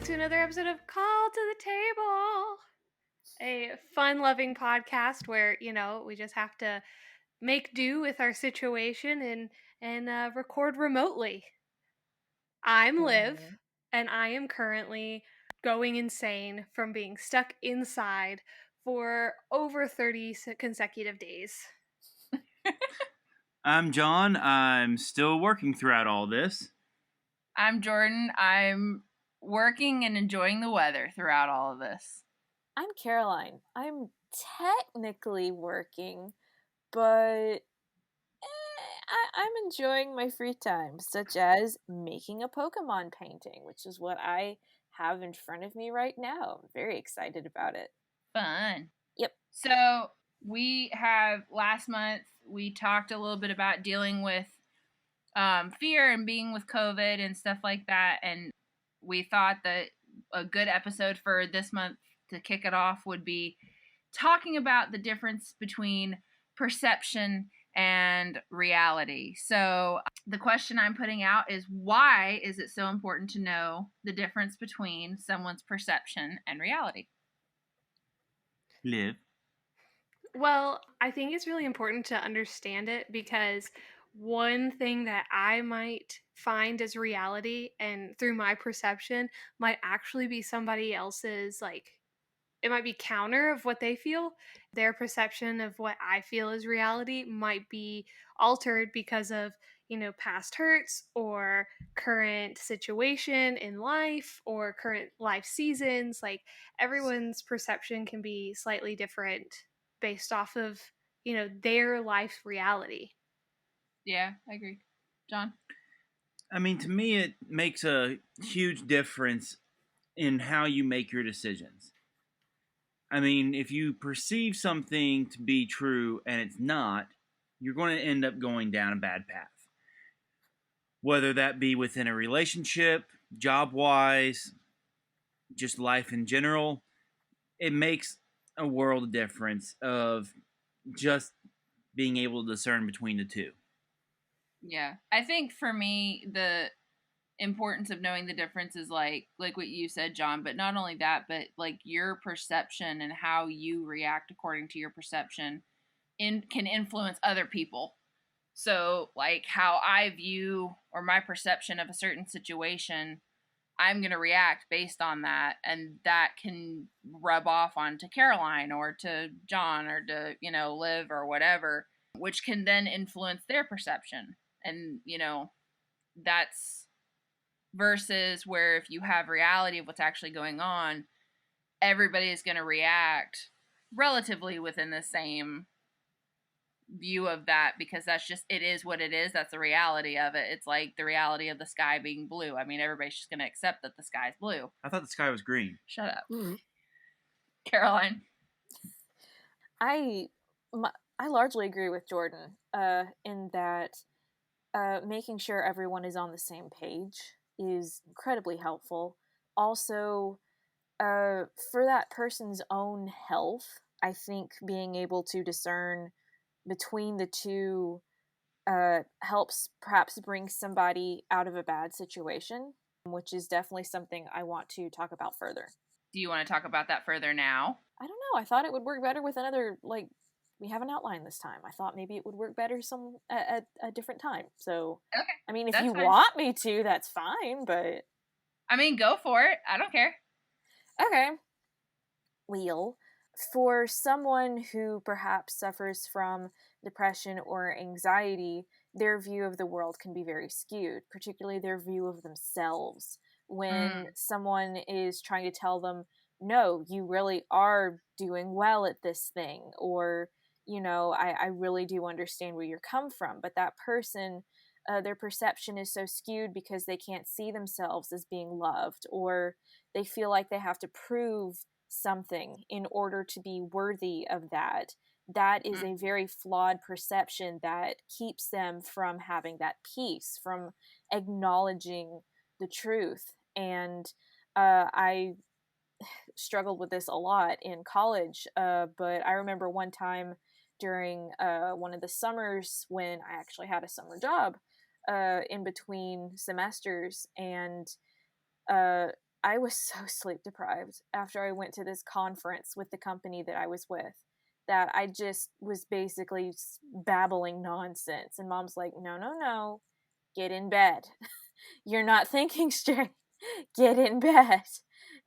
to another episode of Call to the Table, a fun-loving podcast where, we just have to make do with our situation and record remotely. I'm Liv, and I am currently going insane from being stuck inside for over 30 consecutive days. I'm John. I'm still working throughout all this. I'm Jordan. I'm working and enjoying the weather throughout all of this. I'm Caroline. I'm technically working, but I'm enjoying my free time, such as making a Pokemon painting, which is what I have in front of me right now. I'm very excited about it. Fun. Yep. So last month, we talked a little bit about dealing with fear and being with COVID and stuff like that. And we thought that a good episode for this month to kick it off would be talking about the difference between perception and reality. So the question I'm putting out is, why is it so important to know the difference between someone's perception and reality? Liv. Well, I think it's really important to understand it because one thing that I might find as reality and through my perception might actually be somebody else's, it might be counter of what they feel. Their perception of what I feel is reality might be altered because of, past hurts or current situation in life or current life seasons. Like everyone's perception can be slightly different based off of, their life reality. Yeah, I agree. John? I mean, to me, it makes a huge difference in how you make your decisions. I mean, if you perceive something to be true and it's not, you're going to end up going down a bad path. Whether that be within a relationship, job-wise, just life in general, it makes a world of difference of just being able to discern between the two. Yeah. I think for me, the importance of knowing the difference is like what you said, John, but not only that, but like your perception and how you react according to your perception can influence other people. So like how I view or my perception of a certain situation, I'm going to react based on that, and that can rub off onto Caroline or to John or to, Liv or whatever, which can then influence their perception. And, that's versus where if you have reality of what's actually going on, everybody is going to react relatively within the same view of that, because that's just, it is what it is. That's the reality of it. It's like the reality of the sky being blue. I mean, everybody's just going to accept that the sky's blue. I thought the sky was green. Shut up. Caroline? I largely agree with Jordan in that making sure everyone is on the same page is incredibly helpful. Also, for that person's own health, I think being able to discern between the two helps perhaps bring somebody out of a bad situation, which is definitely something I want to talk about further. Do you want to talk about that further now? I don't know. I thought it would work better with another, we have an outline this time. I thought maybe it would work better at a different time. So, okay, I mean, if you want me to, that's fine, but... I mean, go for it. I don't care. Okay. Well, for someone who perhaps suffers from depression or anxiety, their view of the world can be very skewed, particularly their view of themselves. When someone is trying to tell them, no, you really are doing well at this thing, or, I really do understand where you're come from, but that person, their perception is so skewed because they can't see themselves as being loved, or they feel like they have to prove something in order to be worthy of that. That is a very flawed perception that keeps them from having that peace, from acknowledging the truth. And I struggled with this a lot in college, but I remember one time during one of the summers when I actually had a summer job in between semesters, and I was so sleep deprived after I went to this conference with the company that I was with, that I just was basically babbling nonsense. And mom's like, no, no, no, get in bed. You're not thinking straight. Get in bed.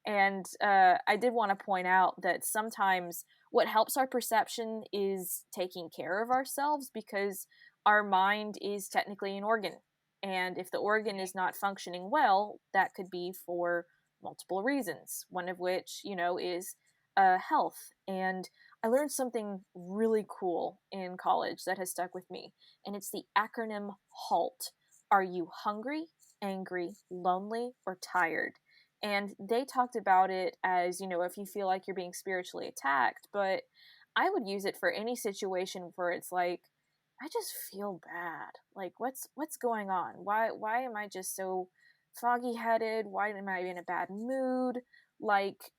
And I did want to point out that sometimes what helps our perception is taking care of ourselves, because our mind is technically an organ. And if the organ is not functioning well, that could be for multiple reasons, one of which, is health. And I learned something really cool in college that has stuck with me, and it's the acronym HALT. Are you hungry, angry, lonely, or tired? And they talked about it as, if you feel like you're being spiritually attacked, but I would use it for any situation where it's like, I just feel bad. Like, what's going on? Why am I just so foggy headed? Why am I in a bad mood? Like,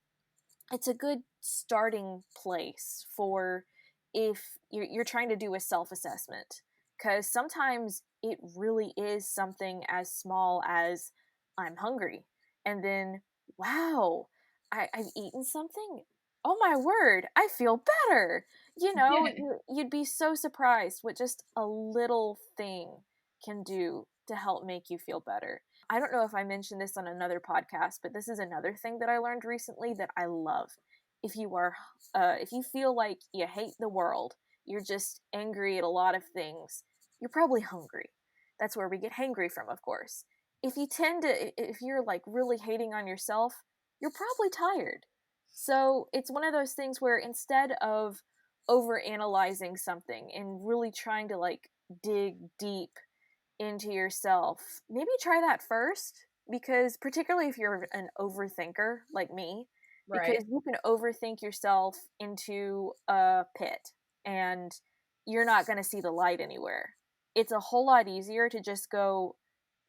it's a good starting place for if you're trying to do a self assessment, because sometimes it really is something as small as I'm hungry, and then wow, I've eaten something. Oh my word, I feel better. You'd be so surprised what just a little thing can do to help make you feel better. I don't know if I mentioned this on another podcast, but this is another thing that I learned recently that I love. If you feel like you hate the world, you're just angry at a lot of things, you're probably hungry. That's where we get hangry from, of course. If you're like really hating on yourself, you're probably tired. So it's one of those things where instead of over analyzing something and really trying to like dig deep into yourself, maybe try that first, because particularly if you're an overthinker like me, Right. because you can overthink yourself into a pit and you're not going to see the light anywhere. It's a whole lot easier to just go,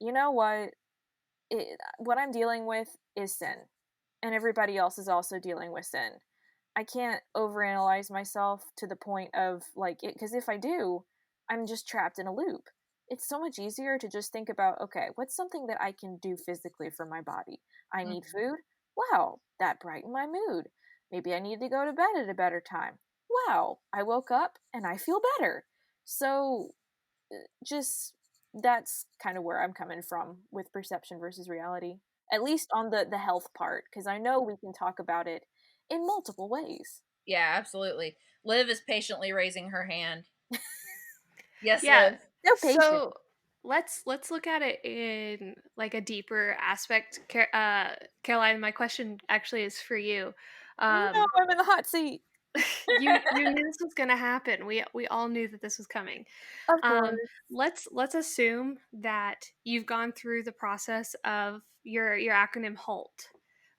you know what I'm dealing with is sin, and everybody else is also dealing with sin. I can't overanalyze myself to the point of like it, because if I do, I'm just trapped in a loop. It's so much easier to just think about, okay, what's something that I can do physically for my body? I need Mhm. food. Wow, that brightened my mood. Maybe I need to go to bed at a better time. Wow, I woke up and I feel better. So just that's kind of where I'm coming from with perception versus reality. At least on the health part, because I know we can talk about it in multiple ways. Yeah, absolutely. Liv is patiently raising her hand. Yes, Yeah. Liv. So patient. So let's look at it in like a deeper aspect. Caroline, my question actually is for you. No, Um, I'm in the hot seat. you knew this was going to happen. We all knew that this was coming. Of Um, course. let's assume that you've gone through the process of your acronym HALT,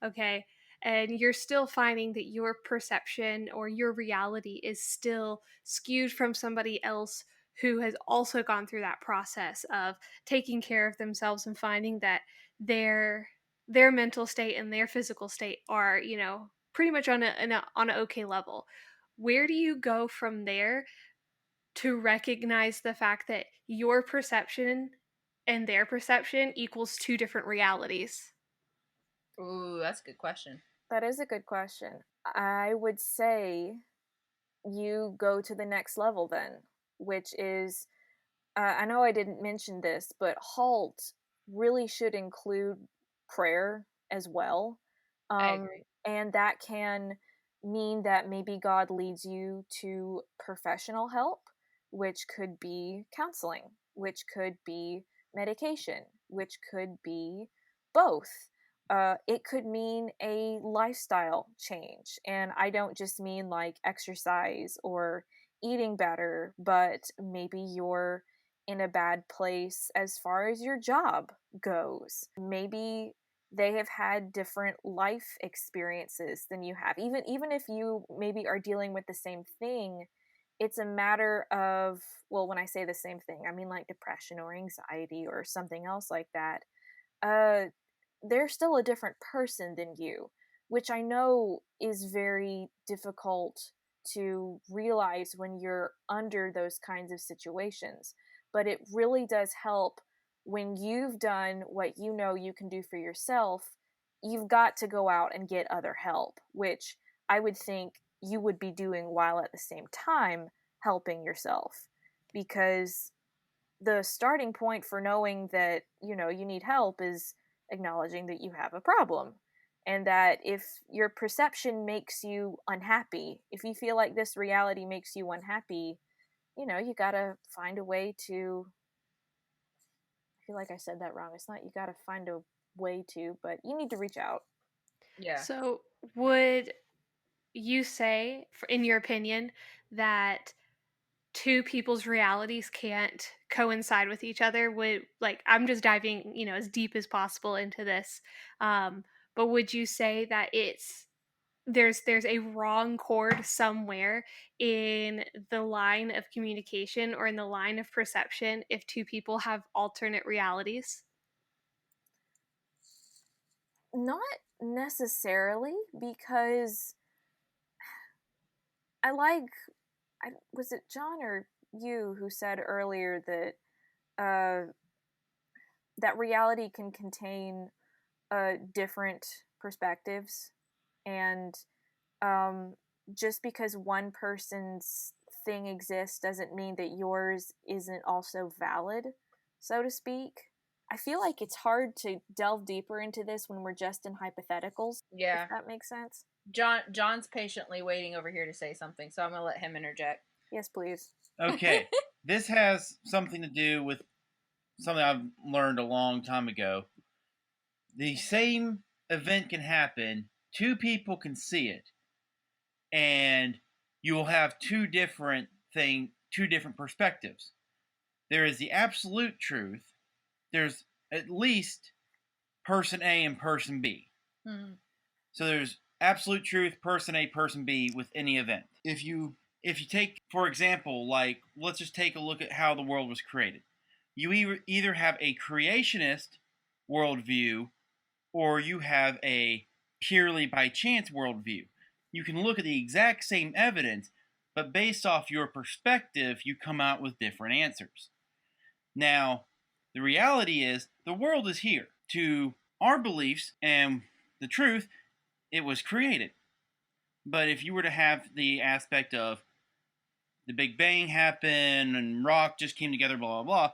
okay, and you're still finding that your perception or your reality is still skewed from somebody else who has also gone through that process of taking care of themselves and finding that their mental state and their physical state are pretty much on a okay level. Where do you go from there to recognize the fact that your perception and their perception equals two different realities? Ooh, that's a good question. That is a good question. I would say you go to the next level then, which is I know I didn't mention this, but halt really should include prayer as well. I Um, agree. and that can mean that maybe God leads you to professional help, which could be counseling, which could be medication, which could be both. It could mean a lifestyle change. And I don't just mean like exercise or eating better, but maybe you're in a bad place as far as your job goes. Maybe they have had different life experiences than you have. Even if you maybe are dealing with the same thing, it's a matter of, well, when I say the same thing, I mean like depression or anxiety or something else like that. Uh they're still a different person than you, which I know is very difficult to realize when you're under those kinds of situations. But it really does help when you've done what you know you can do for yourself you've got to go out and get other help, which I would think you would be doing while at the same time helping yourself. Because the starting point for knowing that, you need help is acknowledging that you have a problem. And that if your perception makes you unhappy, if you feel like this reality makes you unhappy, you gotta find a way to. I feel like I said that wrong. It's not you gotta find a way to, but you need to reach out. Yeah. So, would you say, in your opinion, that two people's realities can't coincide with each other? Would, like, I'm just diving, as deep as possible into this. But would you say that there's a wrong chord somewhere in the line of communication or in the line of perception if two people have alternate realities? Not necessarily, because I like. Was it John or you who said earlier that that reality can contain different perspectives, and um, just because one person's thing exists doesn't mean that yours isn't also valid, so to speak. I feel like it's hard to delve deeper into this when we're just in hypotheticals, if Yeah. that makes sense. John's patiently waiting over here to say something, so I'm going to let him interject. Yes, please. Okay, this has something to do with something I've learned a long time ago. The same event can happen, two people can see it, and you will have two different perspectives. There is the absolute truth. There's at least person A and person B. Mm-hmm. So there's absolute truth, person A, person B with any event. If you take, for example, like, let's just take a look at how the world was created. You either have a creationist worldview or you have a purely by chance worldview. You can look at the exact same evidence, but based off your perspective, you come out with different answers. Now, the reality is the world is here. To our beliefs and the truth, it was created. But if you were to have the aspect of the Big Bang happened and rock just came together, blah blah blah,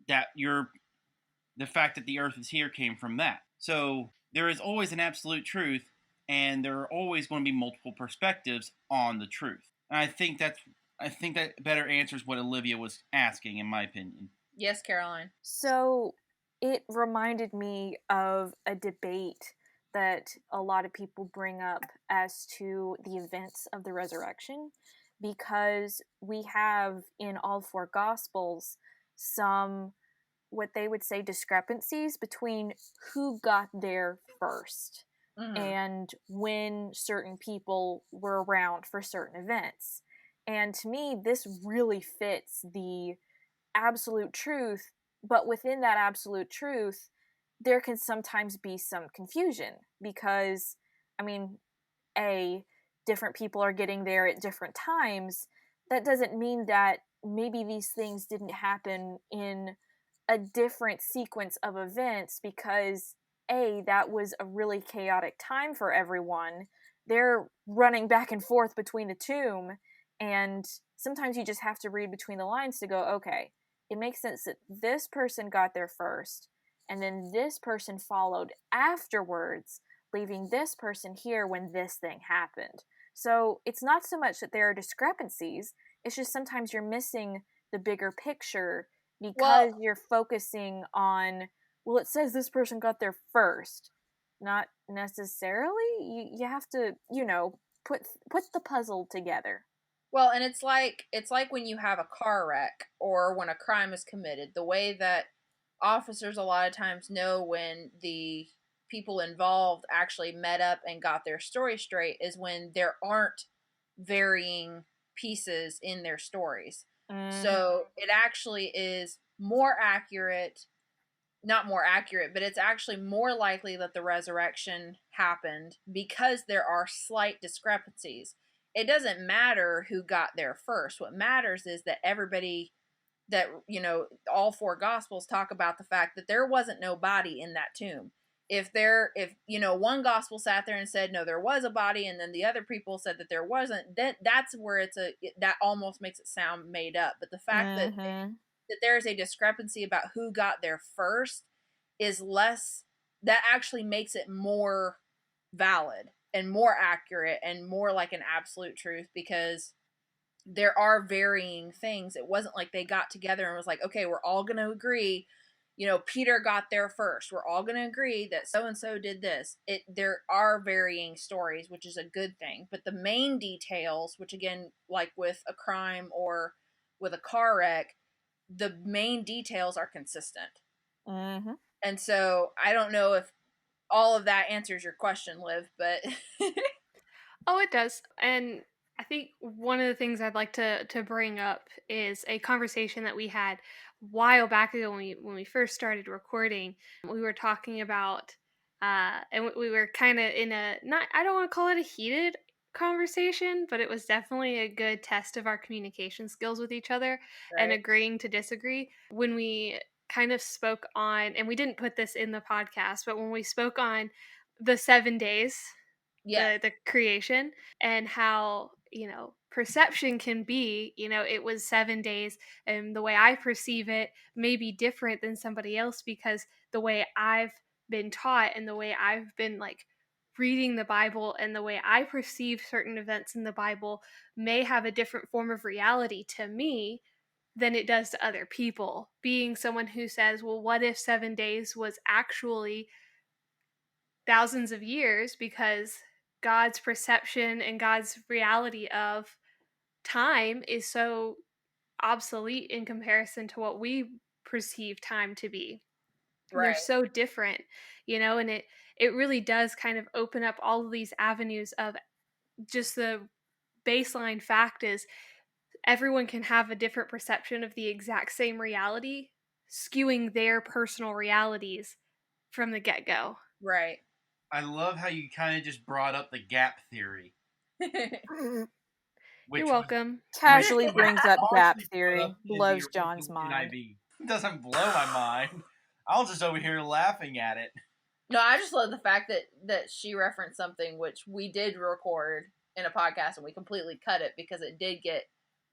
that the fact that the Earth is here came from that. So there is always an absolute truth, and there are always going to be multiple perspectives on the truth. And I think that better answers what Olivia was asking, in my opinion. Yes, Caroline. So it reminded me of a debate that a lot of people bring up as to the events of the resurrection, because we have in all four gospels some, what they would say, discrepancies between who got there first and when certain people were around for certain events. And to me, this really fits the absolute truth, but within that absolute truth, there can sometimes be some confusion because, I mean, different people are getting there at different times. That doesn't mean that maybe these things didn't happen in a different sequence of events, because that was a really chaotic time for everyone. They're running back and forth between the tomb, and sometimes you just have to read between the lines to go, okay, it makes sense that this person got there first and then this person followed afterwards, leaving this person here when this thing happened. So it's not so much that there are discrepancies, it's just sometimes you're missing the bigger picture because you're focusing on, well, it says this person got there first. Not necessarily. You have to, put the puzzle together. Well, and it's like when you have a car wreck or when a crime is committed, the way that officers a lot of times know when the people involved actually met up and got their story straight is when there aren't varying pieces in their stories. So it actually is more accurate, not more accurate, but it's actually more likely that the resurrection happened because there are slight discrepancies. It doesn't matter who got there first. What matters is that everybody, that all four gospels talk about the fact that there wasn't no body in that tomb. if one gospel sat there and said no, there was a body, and then the other people said that there wasn't, then that's where that almost makes it sound made up. But the fact that there is a discrepancy about who got there first is less, that actually makes it more valid and more accurate and more like an absolute truth, because there are varying things. It wasn't like they got together and was like, okay, we're all going to agree, Peter got there first. We're all going to agree that so-and-so did this. There are varying stories, which is a good thing. But the main details, which again, like with a crime or with a car wreck, the main details are consistent. Mm-hmm. And so I don't know if all of that answers your question, Liv, but Oh, it does. And I think one of the things I'd like to bring up is a conversation that we had a while back ago when we first started recording. We were talking about and we were kind of in a, not, I don't want to call it a heated conversation, but it was definitely a good test of our communication skills with each other and right? agreeing to disagree when we kind of spoke on, and we didn't put this in the podcast, but when we spoke on the 7 days, Yes, the creation, and how perception can be, it was 7 days, and the way I perceive it may be different than somebody else, because the way I've been taught and the way I've been like reading the Bible and the way I perceive certain events in the Bible may have a different form of reality to me than it does to other people. Being someone who says, well, what if 7 days was actually thousands of years, because God's perception and God's reality of time is so obsolete in comparison to what we perceive time to be. They're right, so different, and it really does kind of open up all of these avenues of, just the baseline fact is everyone can have a different perception of the exact same reality, skewing their personal realities from the get-go. right. I love how you kind of just brought up the gap theory, You're which was welcome. Casually which was brings up gap partially brought theory, up in the blows John's original mind. NIV. It doesn't blow my mind. I was just over here laughing at it. No, I just love the fact that she referenced something which we did record in a podcast, and we completely cut it because it did get,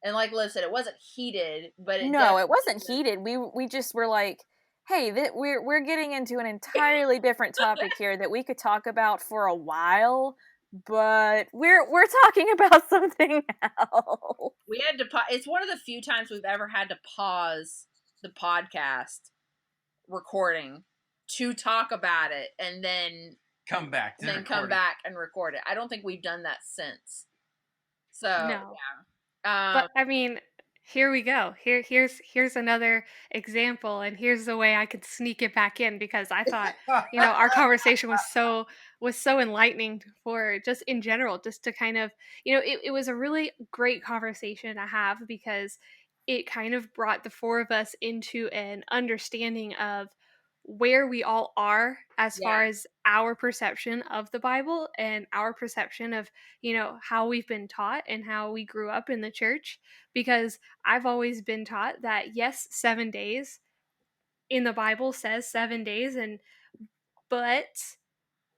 and like Liv said, it wasn't heated, but it No, it definitely wasn't heated. We just were like, hey, we're getting into an entirely different topic here that we could talk about for a while, but we're talking about something else. we had to. It's one of the few times we've ever had to pause the podcast recording to talk about it, and then Come back. come back and record it. I don't think we've done that since. So No. yeah. But I mean, here we go. Here's another example, and here's the way I could sneak it back in, because I thought, our conversation was so enlightening for just in general, just to kind of, it was a really great conversation to have, because it kind of brought the four of us into an understanding of where we all are as far Yeah. as our perception of the Bible and our perception of, how we've been taught and how we grew up in the church. Because I've always been taught that, yes, 7 days in the Bible says 7 days, but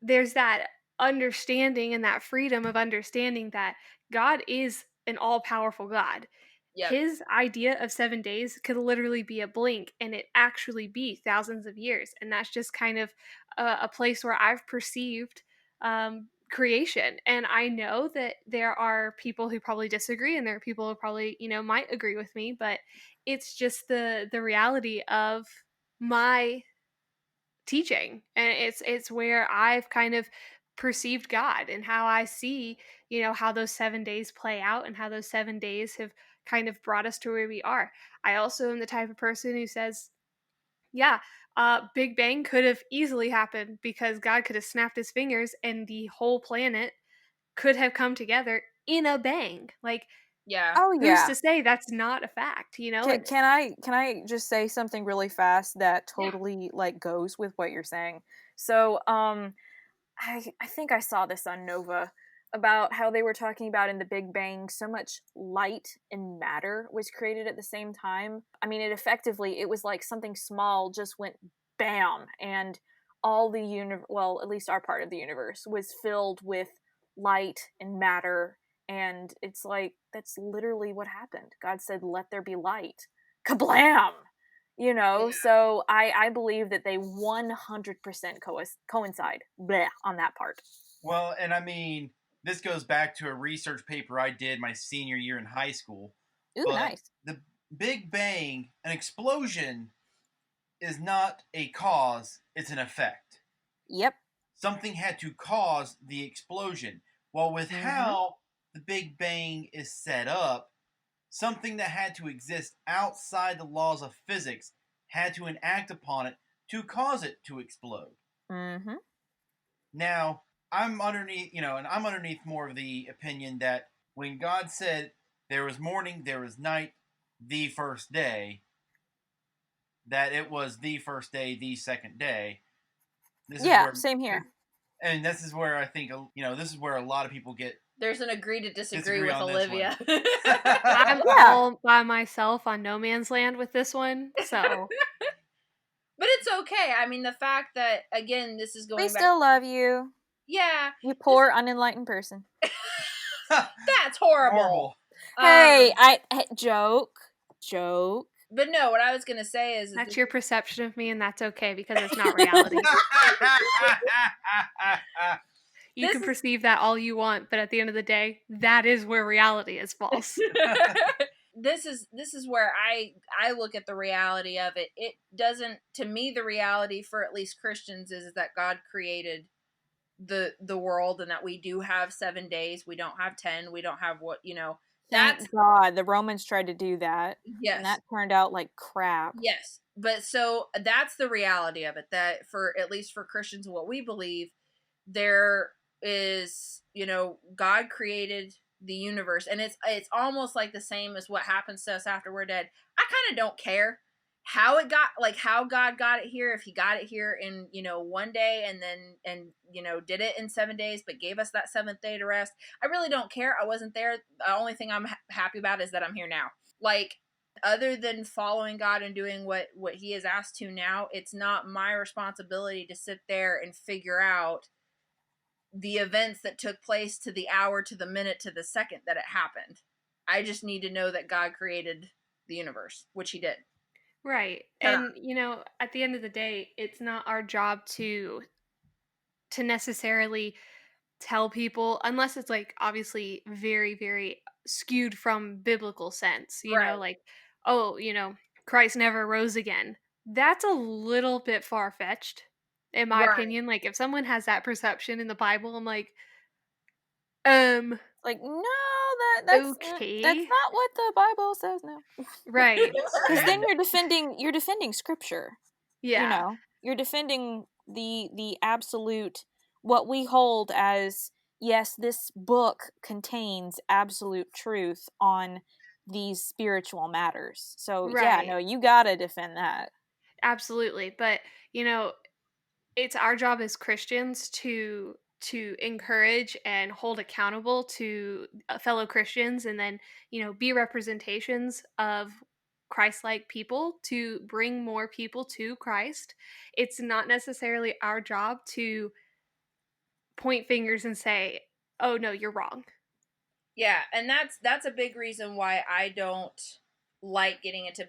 there's that understanding and that freedom of understanding that God is an all powerful God. Yep. His idea of 7 days could literally be a blink and it actually be thousands of years. And that's just kind of a place where I've perceived creation. And I know that there are people who probably disagree, and there are people who probably, might agree with me, but it's just the reality of my teaching, and it's where I've kind of perceived God and how I see, how those 7 days play out and how those 7 days have kind of brought us to where we are. I also am the type of person who says, yeah, Big Bang could have easily happened, because God could have snapped his fingers and the whole planet could have come together in a bang. Like, Yeah. Oh who's yeah. to say that's not a fact, And Can I just say something really fast that Yeah. totally like goes with what you're saying? So I think I saw this on Nova about how they were talking about in the Big Bang so much light and matter was created at the same time. I mean, it was like something small just went bam, and all the well, at least our part of the universe was filled with light and matter, and it's like that's literally what happened. God said, "Let there be light." Kablam! So I believe that they 100% coincide on that part. Well, and I mean, this goes back to a research paper I did my senior year in high school. Ooh, But nice. the Big Bang, an explosion, is not a cause, it's an effect. Yep. Something had to cause the explosion. Well, with how the Big Bang is set up, something that had to exist outside the laws of physics had to enact upon it to cause it to explode. Mm-hmm. Now, I'm underneath, and I'm underneath more of the opinion that when God said there was morning, there was night, the first day, that it was the first day, the second day. This is where, Same here. and this is where I think, this is where a lot of people get. There's an agree to disagree with Olivia. I'm all by myself on no man's land with this one, so. But it's okay. I mean, the fact that, again, this is going We back... still love you. Yeah. You poor, unenlightened person. That's horrible. Hey, joke. But no, what I was going to say is... That's your perception of me, and that's okay, because it's not reality. You can perceive that all you want, but at the end of the day, that is where reality is false. This is where I look at the reality of it. It doesn't, to me, the reality for at least Christians is that God created the world, and that we do have 7 days. We don't have 10. We don't have Thank God. The Romans tried to do that. Yes. And that turned out like crap. Yes. But so that's the reality of it, that for at least for Christians, what we believe, there is, God created the universe, and it's almost like the same as what happens to us after we're dead. I kind of don't care how God got it here, if he got it here in, one day and did it in 7 days, but gave us that 7th day to rest. I really don't care. I wasn't there. The only thing I'm happy about is that I'm here now. Like, other than following God and doing what he has asked to now, it's not my responsibility to sit there and figure out the events that took place to the hour, to the minute, to the second that it happened. I just need to know that God created the universe, which he did. Right. And, at the end of the day, it's not our job to necessarily tell people, unless it's like obviously very, very skewed from biblical sense, like, Christ never rose again. That's a little bit far-fetched, in my opinion. Like, if someone has that perception in the Bible, I'm like, like, no, that's okay. That's not what the Bible says. No, right? Because then you're defending scripture. Yeah, you're defending the absolute, what we hold as, yes, this book contains absolute truth on these spiritual matters. So right. yeah, no, you gotta defend that. Absolutely, but it's our job as Christians to encourage and hold accountable to fellow Christians, and then be representations of Christ-like people to bring more people to Christ. It's not necessarily our job to point fingers and say, "Oh no, you're wrong." Yeah, and that's a big reason why I don't like getting into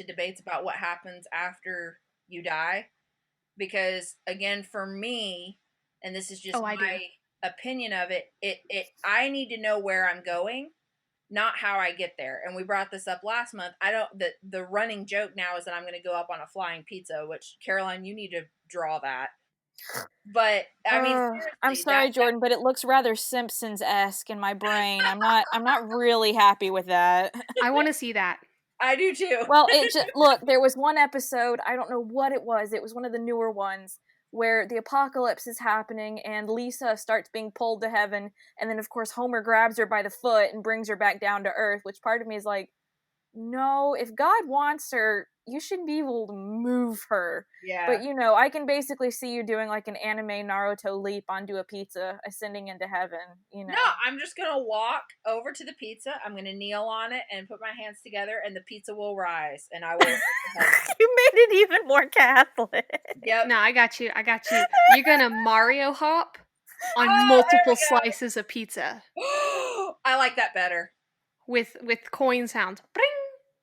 debates about what happens after you die. Because again, for me, and this is just my opinion of it, I need to know where I'm going, not how I get there. And we brought this up last month. The running joke now is that I'm going to go up on a flying pizza, which, Caroline, you need to draw that. But I mean, I'm sorry, Jordan, but it looks rather Simpsons-esque in my brain. I'm not really happy with that. I want to see that. I do too. Well, look, there was one episode, I don't know what it was one of the newer ones, where the apocalypse is happening and Lisa starts being pulled to heaven, and then of course Homer grabs her by the foot and brings her back down to earth, which part of me is like, no, if God wants her, you should be able to move her. Yeah. But I can basically see you doing like an anime Naruto leap onto a pizza, ascending into heaven. No, I'm just gonna walk over to the pizza. I'm gonna kneel on it and put my hands together, and the pizza will rise, and I will. You made it even more Catholic. Yep. No, I got you. You're gonna Mario hop on multiple slices of pizza I like that better. with coin sounds. Bring,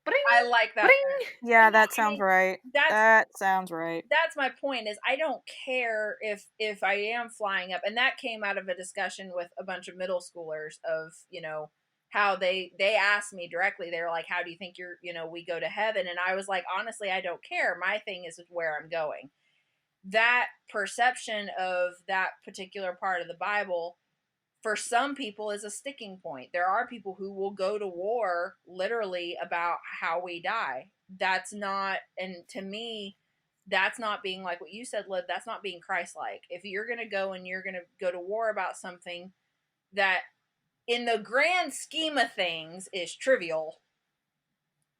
bring, I like that. bring. Yeah, that sounds right. That sounds right. That's my point. Is I don't care if I am flying up, and that came out of a discussion with a bunch of middle schoolers of how they asked me directly. They were like, "How do you think we go to heaven?" And I was like, honestly, I don't care. My thing is where I'm going. That perception of that particular part of the Bible for some people is a sticking point. There are people who will go to war literally about how we die. That's not, and to me, that's not being like what you said, Liv. That's not being Christ-like. If you're going to go and you're going to go to war about something that in the grand scheme of things is trivial,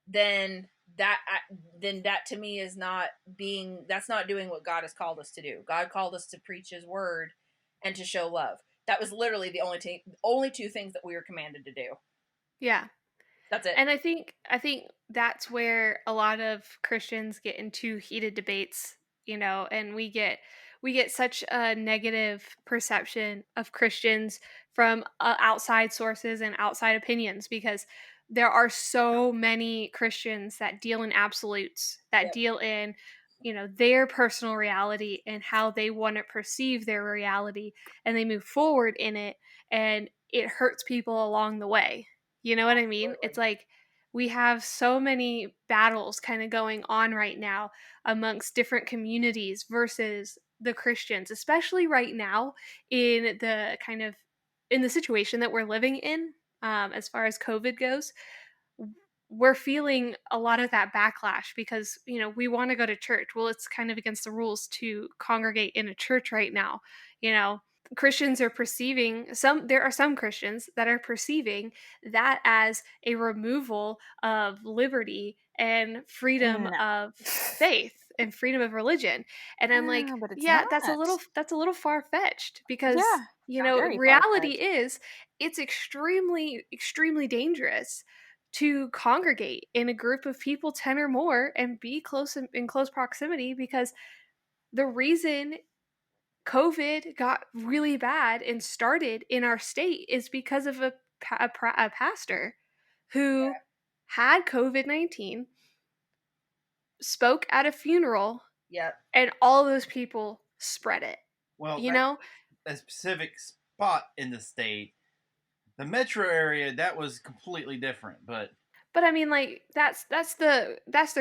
then that to me is not that's not doing what God has called us to do. God called us to preach his word and to show love. That was literally the only two things that we were commanded to do. Yeah. That's it. And I think that's where a lot of Christians get into heated debates, and we get such a negative perception of Christians from outside sources and outside opinions, because there are so many Christians that deal in absolutes, that deal in their personal reality and how they want to perceive their reality, and they move forward in it, and it hurts people along the way. You know what I mean? Absolutely. It's like we have so many battles kind of going on right now amongst different communities versus the Christians, especially right now in the situation that we're living in, as far as COVID goes. We're feeling a lot of that backlash because we want to go to church. Well, it's kind of against the rules to congregate in a church right now. Christians are perceiving there are some Christians that are perceiving that as a removal of liberty and freedom of faith and freedom of religion. And I'm like, but it's yeah, not. that's a little far-fetched, because very reality far-fetched. is it's extremely, extremely dangerous to congregate in a group of people 10 or more and be in close proximity, because the reason COVID got really bad and started in our state is because of a pastor who had COVID-19, spoke at a funeral, and all those people spread it. Well, a specific spot in the state, the metro area, that was completely different, but I mean, like, that's the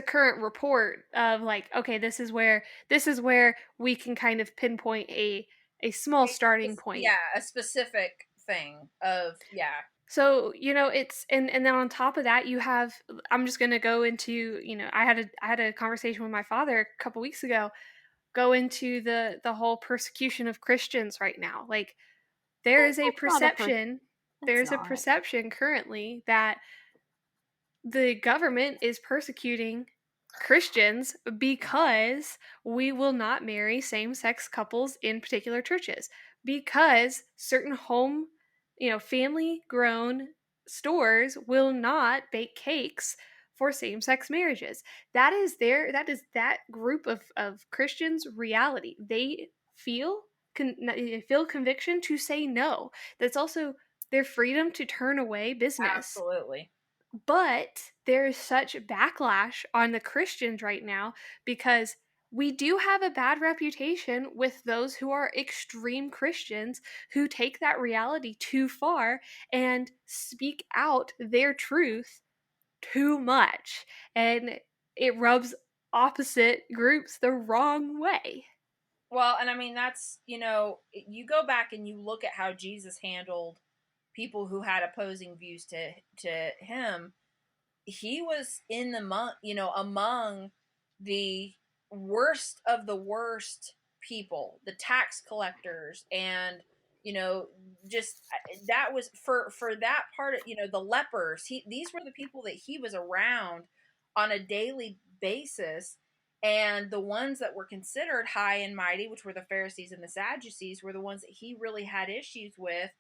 current report of, like, okay, this is where we can kind of pinpoint a small starting point. Yeah, a specific thing of So, it's and then on top of that, you have, I'm just going to go into, I had a conversation with my father a couple weeks ago, go into the whole persecution of Christians right now. Like, there is a perception currently that the government is persecuting Christians because we will not marry same-sex couples in particular churches, because certain home, family-grown stores will not bake cakes for same-sex marriages. That is that group of Christians' reality. They feel conviction to say no. That's also their freedom to turn away business. Absolutely. But there's such backlash on the Christians right now because we do have a bad reputation with those who are extreme Christians who take that reality too far and speak out their truth too much. And it rubs opposite groups the wrong way. Well, and I mean, that's, you go back and you look at how Jesus handled people who had opposing views to him. He was in among the worst of the worst people, the tax collectors, and just that was for that part of the lepers. These were the people that he was around on a daily basis. And the ones that were considered high and mighty, which were the Pharisees and the Sadducees, were the ones that he really had issues with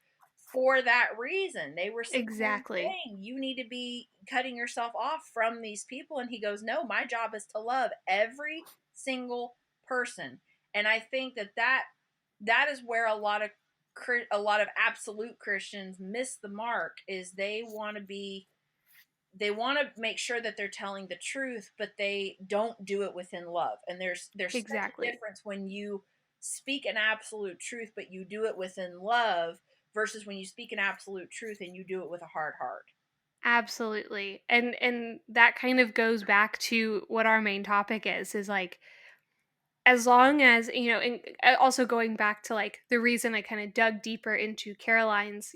for that reason. They were sitting there Exactly. saying, you need to be cutting yourself off from these people. And he goes, no, my job is to love every single person. And I think that is where a lot of absolute Christians miss the mark, is they want to make sure that they're telling the truth, but they don't do it within love. And there's such a Exactly. difference when you speak an absolute truth, but you do it within love, versus when you speak an absolute truth and you do it with a hard heart. Absolutely. And that kind of goes back to what our main topic is like, as long as, and also going back to like the reason I kind of dug deeper into Caroline's,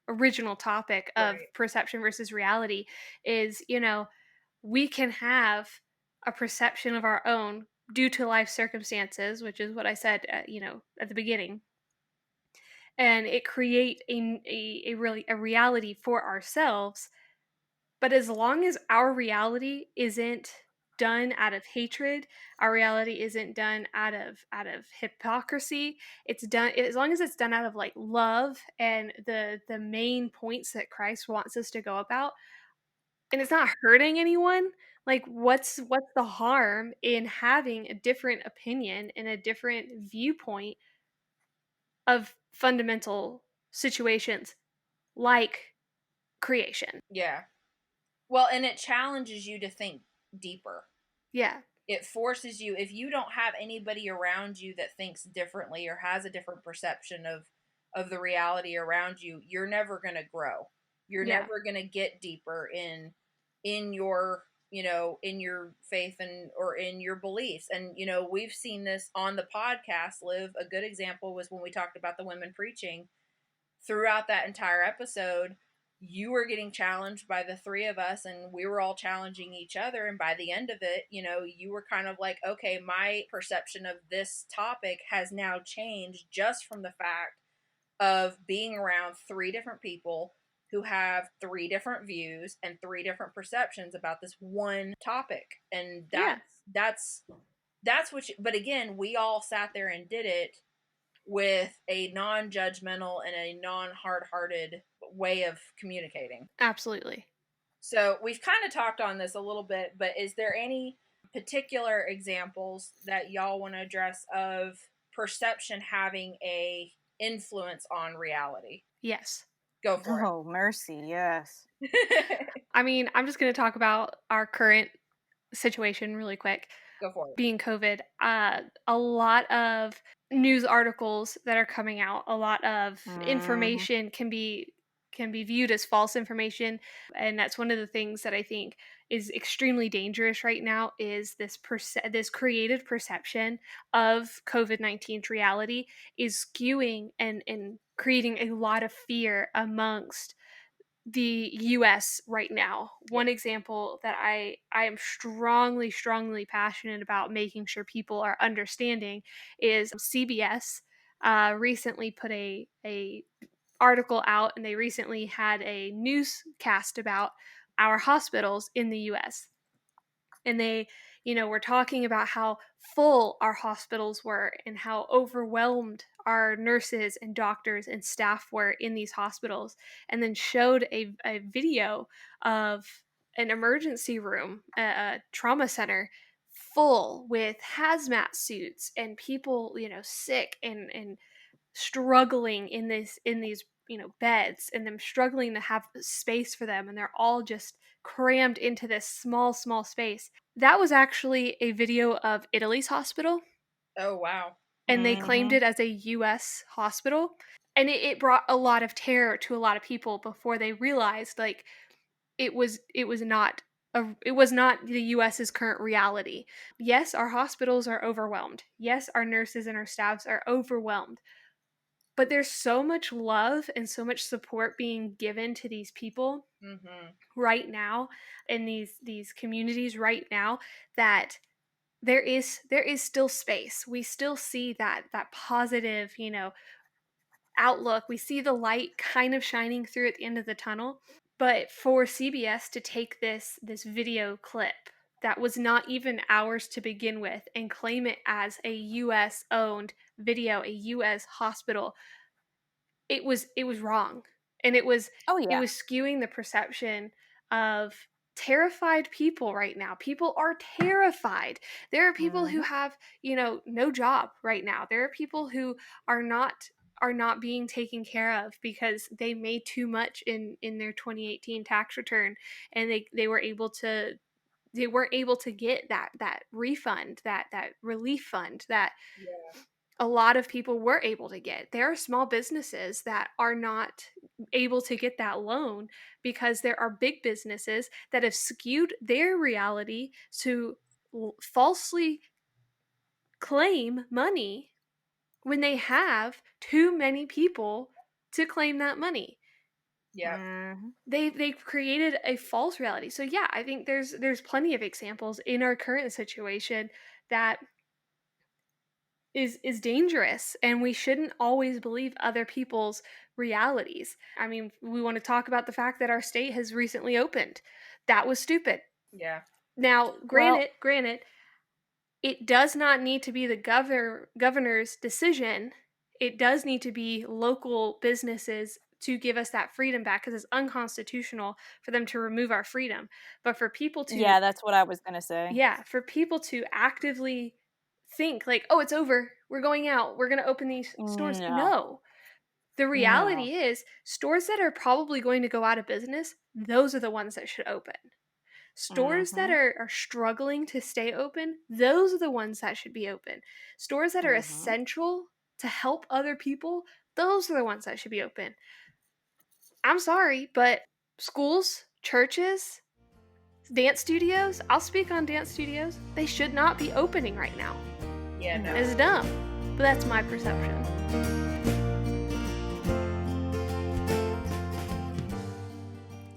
original topic of Right. perception versus reality is, we can have a perception of our own due to life circumstances, which is what I said, at the beginning, and it create a really a reality for ourselves. But as long as our reality isn't done out of hatred, our reality isn't done out of hypocrisy, it's done as long as it's done out of like love and the main points that Christ wants us to go about, and it's not hurting anyone, like what's the harm in having a different opinion and a different viewpoint of fundamental situations like creation? Yeah. Well, and it challenges you to think deeper. Yeah. It forces you, if you don't have anybody around you that thinks differently or has a different perception of the reality around you, you're never going to grow. You're Yeah. never going to get deeper in your, in your faith and or in your beliefs. And we've seen this on the podcast. Liv, a good example was when we talked about the women preaching. Throughout that entire episode, you were getting challenged by the three of us, and we were all challenging each other. And by the end of it, you were kind of like, okay, my perception of this topic has now changed just from the fact of being around three different people who have three different views and three different perceptions about this one topic. And Yeah. that's what but again, we all sat there and did it with a non-judgmental and a non-hard-hearted way of communicating. Absolutely. So we've kind of talked on this a little bit, but is there any particular examples that y'all want to address of perception having a influence on reality? Yes. Go for Oh, mercy, yes. it. I mean, I'm just going to talk about our current situation really quick. Go for it. Being COVID, a lot of news articles that are coming out, a lot of Hmm. information can be viewed as false information, and that's one of the things that I think is extremely dangerous right now is this created perception of COVID-19's reality is skewing and creating a lot of fear amongst the US right now. Yeah. One example that I am strongly passionate about making sure people are understanding is CBS recently put a article out, and they recently had a newscast about our hospitals in the US, and they were talking about how full our hospitals were and how overwhelmed our nurses and doctors and staff were in these hospitals, and then showed a video of an emergency room, a trauma center, full with hazmat suits and people sick and struggling in these beds, and them struggling to have space for them, and they're all just crammed into this small space. That was actually a video of Italy's hospital, Oh, wow. and they claimed Hmm. it as a US hospital, and it brought a lot of terror to a lot of people before they realized like it was not it was not the US's current reality. Yes, our hospitals are overwhelmed. Yes, our nurses and our staffs are overwhelmed, but there's so much love and so much support being given to these people Mm-hmm. right now in these communities right now, that there is still space. We still see that positive, outlook. We see the light kind of shining through at the end of the tunnel. But for CBS to take this video clip that was not even ours to begin with and claim it as a US owned video, a US hospital. It was wrong. And Oh it yeah. was skewing the perception of terrified people right now. People are terrified. There are people who Mhm. have, no job right now. There are people who are not being taken care of because they made too much in their 2018 tax return, and they weren't able to get that refund, that relief fund that Yeah. a lot of people were able to get. There are small businesses that are not able to get that loan because there are big businesses that have skewed their reality to falsely claim money when they have too many people to claim that money. Yeah. Mhm. They've created a false reality. So yeah, I think there's plenty of examples in our current situation that is dangerous, and we shouldn't always believe other people's realities. I mean, we want to talk about the fact that our state has recently opened. That was stupid. Yeah. Now, Well, granted, it does not need to be the governor's decision. It does need to be local businesses to give us that freedom back, because it's unconstitutional for them to remove our freedom. But for people to yeah, that's what I was gonna say. yeah, for people to actively think like, "Oh, it's over. We're going out. We're going to open these stores." No. No. The No. reality is, stores that are probably going to go out of business, those are the ones that should open. Stores that Mhm. are struggling to stay open, those are the ones that should be open. Stores that are Mhm. essential to help other people, those are the ones that should be open. I'm sorry, but schools, churches, dance studios, I'll speak on dance studios, they should not be opening right now. Yeah. No. It's dumb, but that's my perception.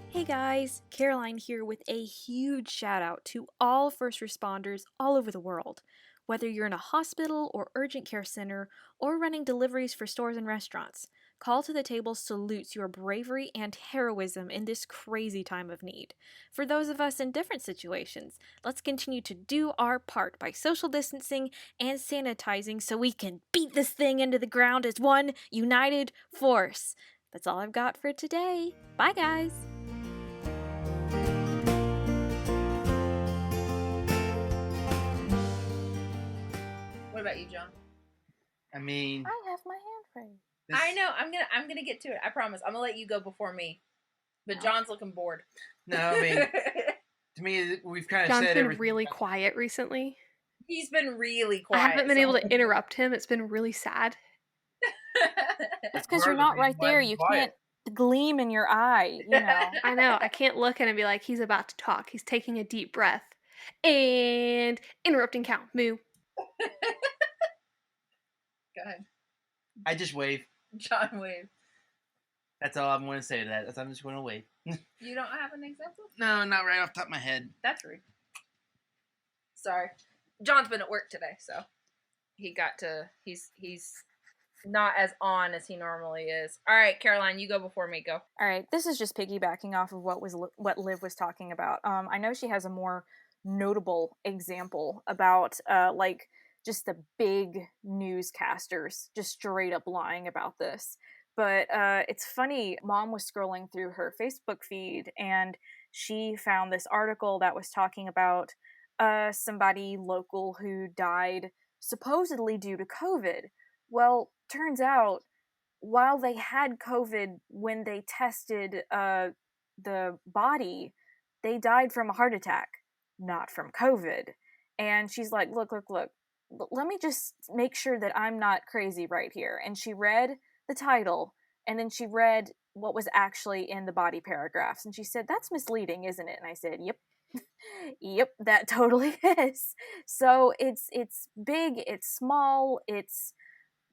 Hey guys, Caroline here with a huge shout out to all first responders all over the world. Whether you're in a hospital or urgent care center or running deliveries for stores and restaurants, Call to the Table salutes your bravery and heroism in this crazy time of need. For those of us in different situations, let's continue to do our part by social distancing and sanitizing so we can beat this thing into the ground as one united force. That's all I've got for today. Bye, guys! What about you, John? I mean, I have my hand raised. I know. I'm gonna get to it. I promise. I'm gonna let you go before me. But John's looking bored. No, I mean, to me, we've kind of John's said been everything. really quiet recently. He's been really I quiet. haven't been able to interrupt him. It's been really sad. That's because you're not right there. You can't gleam in your eye, you know. I know. I can't look at him and be like, he's about to talk. He's taking a deep breath. And interrupting count. Moo. Go ahead. I just wave. John wave. That's all I'm going to say to that. I'm just going to wave. You don't have an example? No, not right off the top of my head. That's rude. Sorry. John's been at work today, so he's not as on as he normally is. All right, Caroline, you go before me. Go. All right, this is just piggybacking off of what Liv was talking about. I know she has a more notable example about like just the big newscasters just straight up lying about this. But it's funny. Mom was scrolling through her Facebook feed and she found this article that was talking about somebody local who died supposedly due to COVID. Well, turns out while they had COVID, when they tested the body, they died from a heart attack, not from COVID. And she's like, look, let me just make sure that I'm not crazy right here. And she read the title, and then she read what was actually in the body paragraphs. And she said, that's misleading, isn't it? And I said, yep. Yep, that totally is. So it's big, it's small, it's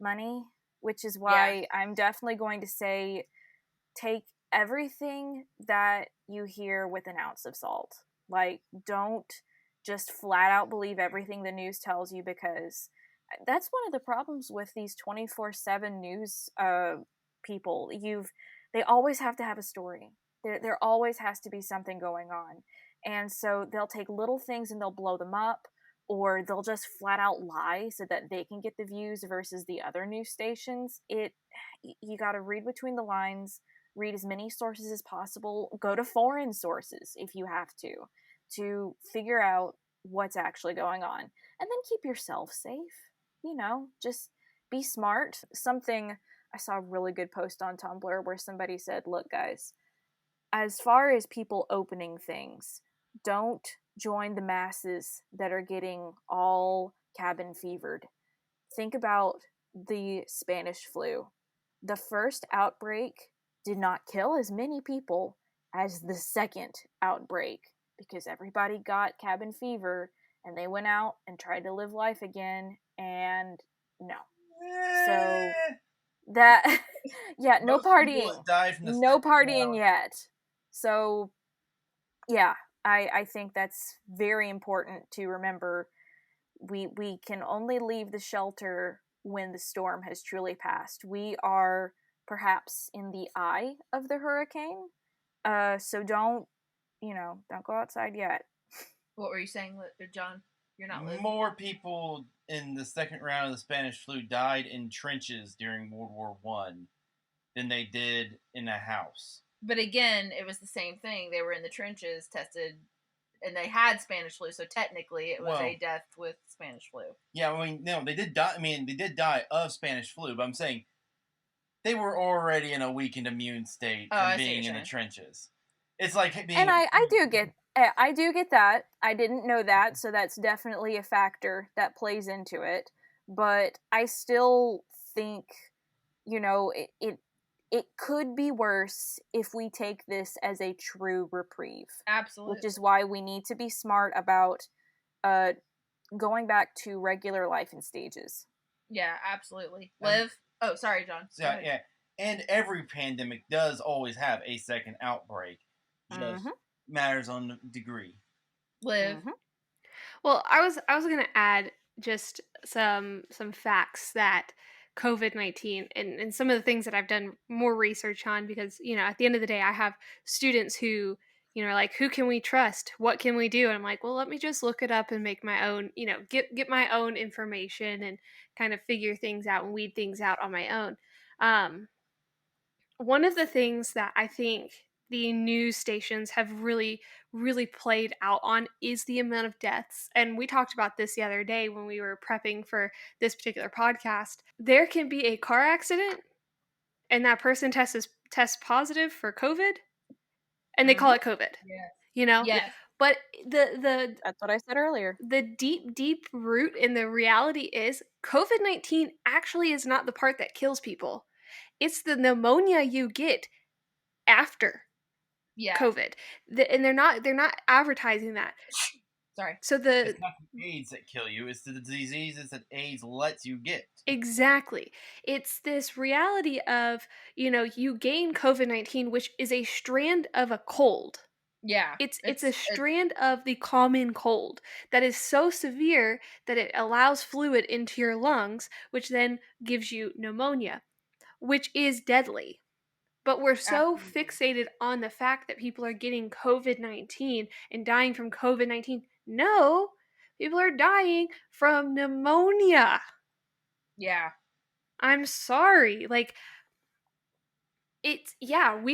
money, which is why I'm definitely going to say take everything that you hear with an ounce of salt. Like, don't just flat out believe everything the news tells you, because that's one of the problems with these 24/7 news people. They always have to have a story. There always has to be something going on. And so they'll take little things and they'll blow them up, or they'll just flat out lie so that they can get the views versus the other news stations. You got to read between the lines, read as many sources as possible, go to foreign sources if you have to figure out what's actually going on. And then keep yourself safe. Just be smart. I saw a really good post on Tumblr where somebody said, "Look, guys, as far as people opening things, don't join the masses that are getting all cabin fevered. Think about the Spanish flu. The first outbreak did not kill as many people as the second outbreak because everybody got cabin fever and they went out and tried to live life again, and no." So that yeah, no Most people partying. that died from the No second partying round. yet. So yeah, I think that's very important to remember. We can only leave the shelter when the storm has truly passed. We are perhaps in the eye of the hurricane. So don't go outside yet. What were you saying, John? You're not living. More people in the second round of the Spanish flu died in trenches during World War One than they did in a house. But again, it was the same thing. They were in the trenches, tested, and they had Spanish flu. So technically, it was a death with Spanish flu. Yeah, no, they did die. They did die of Spanish flu, but I'm saying they were already in a weakened immune state from being in the trenches. It's like being. And I do get that. I didn't know that, so that's definitely a factor that plays into it. But I still think, it could be worse if we take this as a true reprieve. Absolutely. Which is why we need to be smart about going back to regular life in stages. Yeah, absolutely. Oh, sorry, John. Yeah. And every pandemic does always have a second outbreak. Just matters on degree. Liv. Well, I was going to add just some facts that COVID-19 and some of the things that I've done more research on, because at the end of the day I have students who are like, who can we trust, what can we do, and I'm like, well, let me just look it up and make my own, get my own information and kind of figure things out and weed things out on my own. One of the things that I think the news stations have really, really played out on is the amount of deaths. And we talked about this the other day when we were prepping for this particular podcast. There can be a car accident and that person tests positive for COVID and they call it COVID. Yes. But that's what I said earlier. The deep root in the reality is COVID-19 actually is not the part that kills people. It's the pneumonia you get after COVID. And they're not advertising that. Sorry. So it's not the AIDS that kill you, it's the diseases that AIDS lets you get. Exactly. It's this reality of, you gain COVID-19, which is a strand of a cold. Yeah. It's a strand of the common cold that is so severe that it allows fluid into your lungs, which then gives you pneumonia, which is deadly. But we're so fixated on the fact that people are getting COVID-19 and dying from COVID-19. No, people are dying from pneumonia. Yeah. I'm sorry. We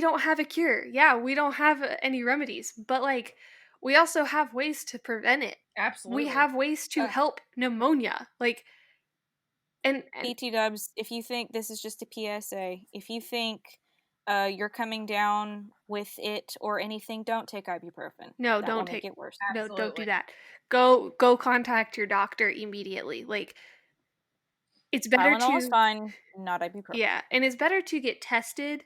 don't have a cure. Yeah, we don't have any remedies. But, we also have ways to prevent it. Absolutely. We have ways to help pneumonia. And BT dubs, if you think this is just a PSA, if you think you're coming down with it or anything, don't take ibuprofen. No, that don't make it worse. No, don't do that. Go contact your doctor immediately. It's better Tylenol is fine, not ibuprofen. Yeah, and it's better to get tested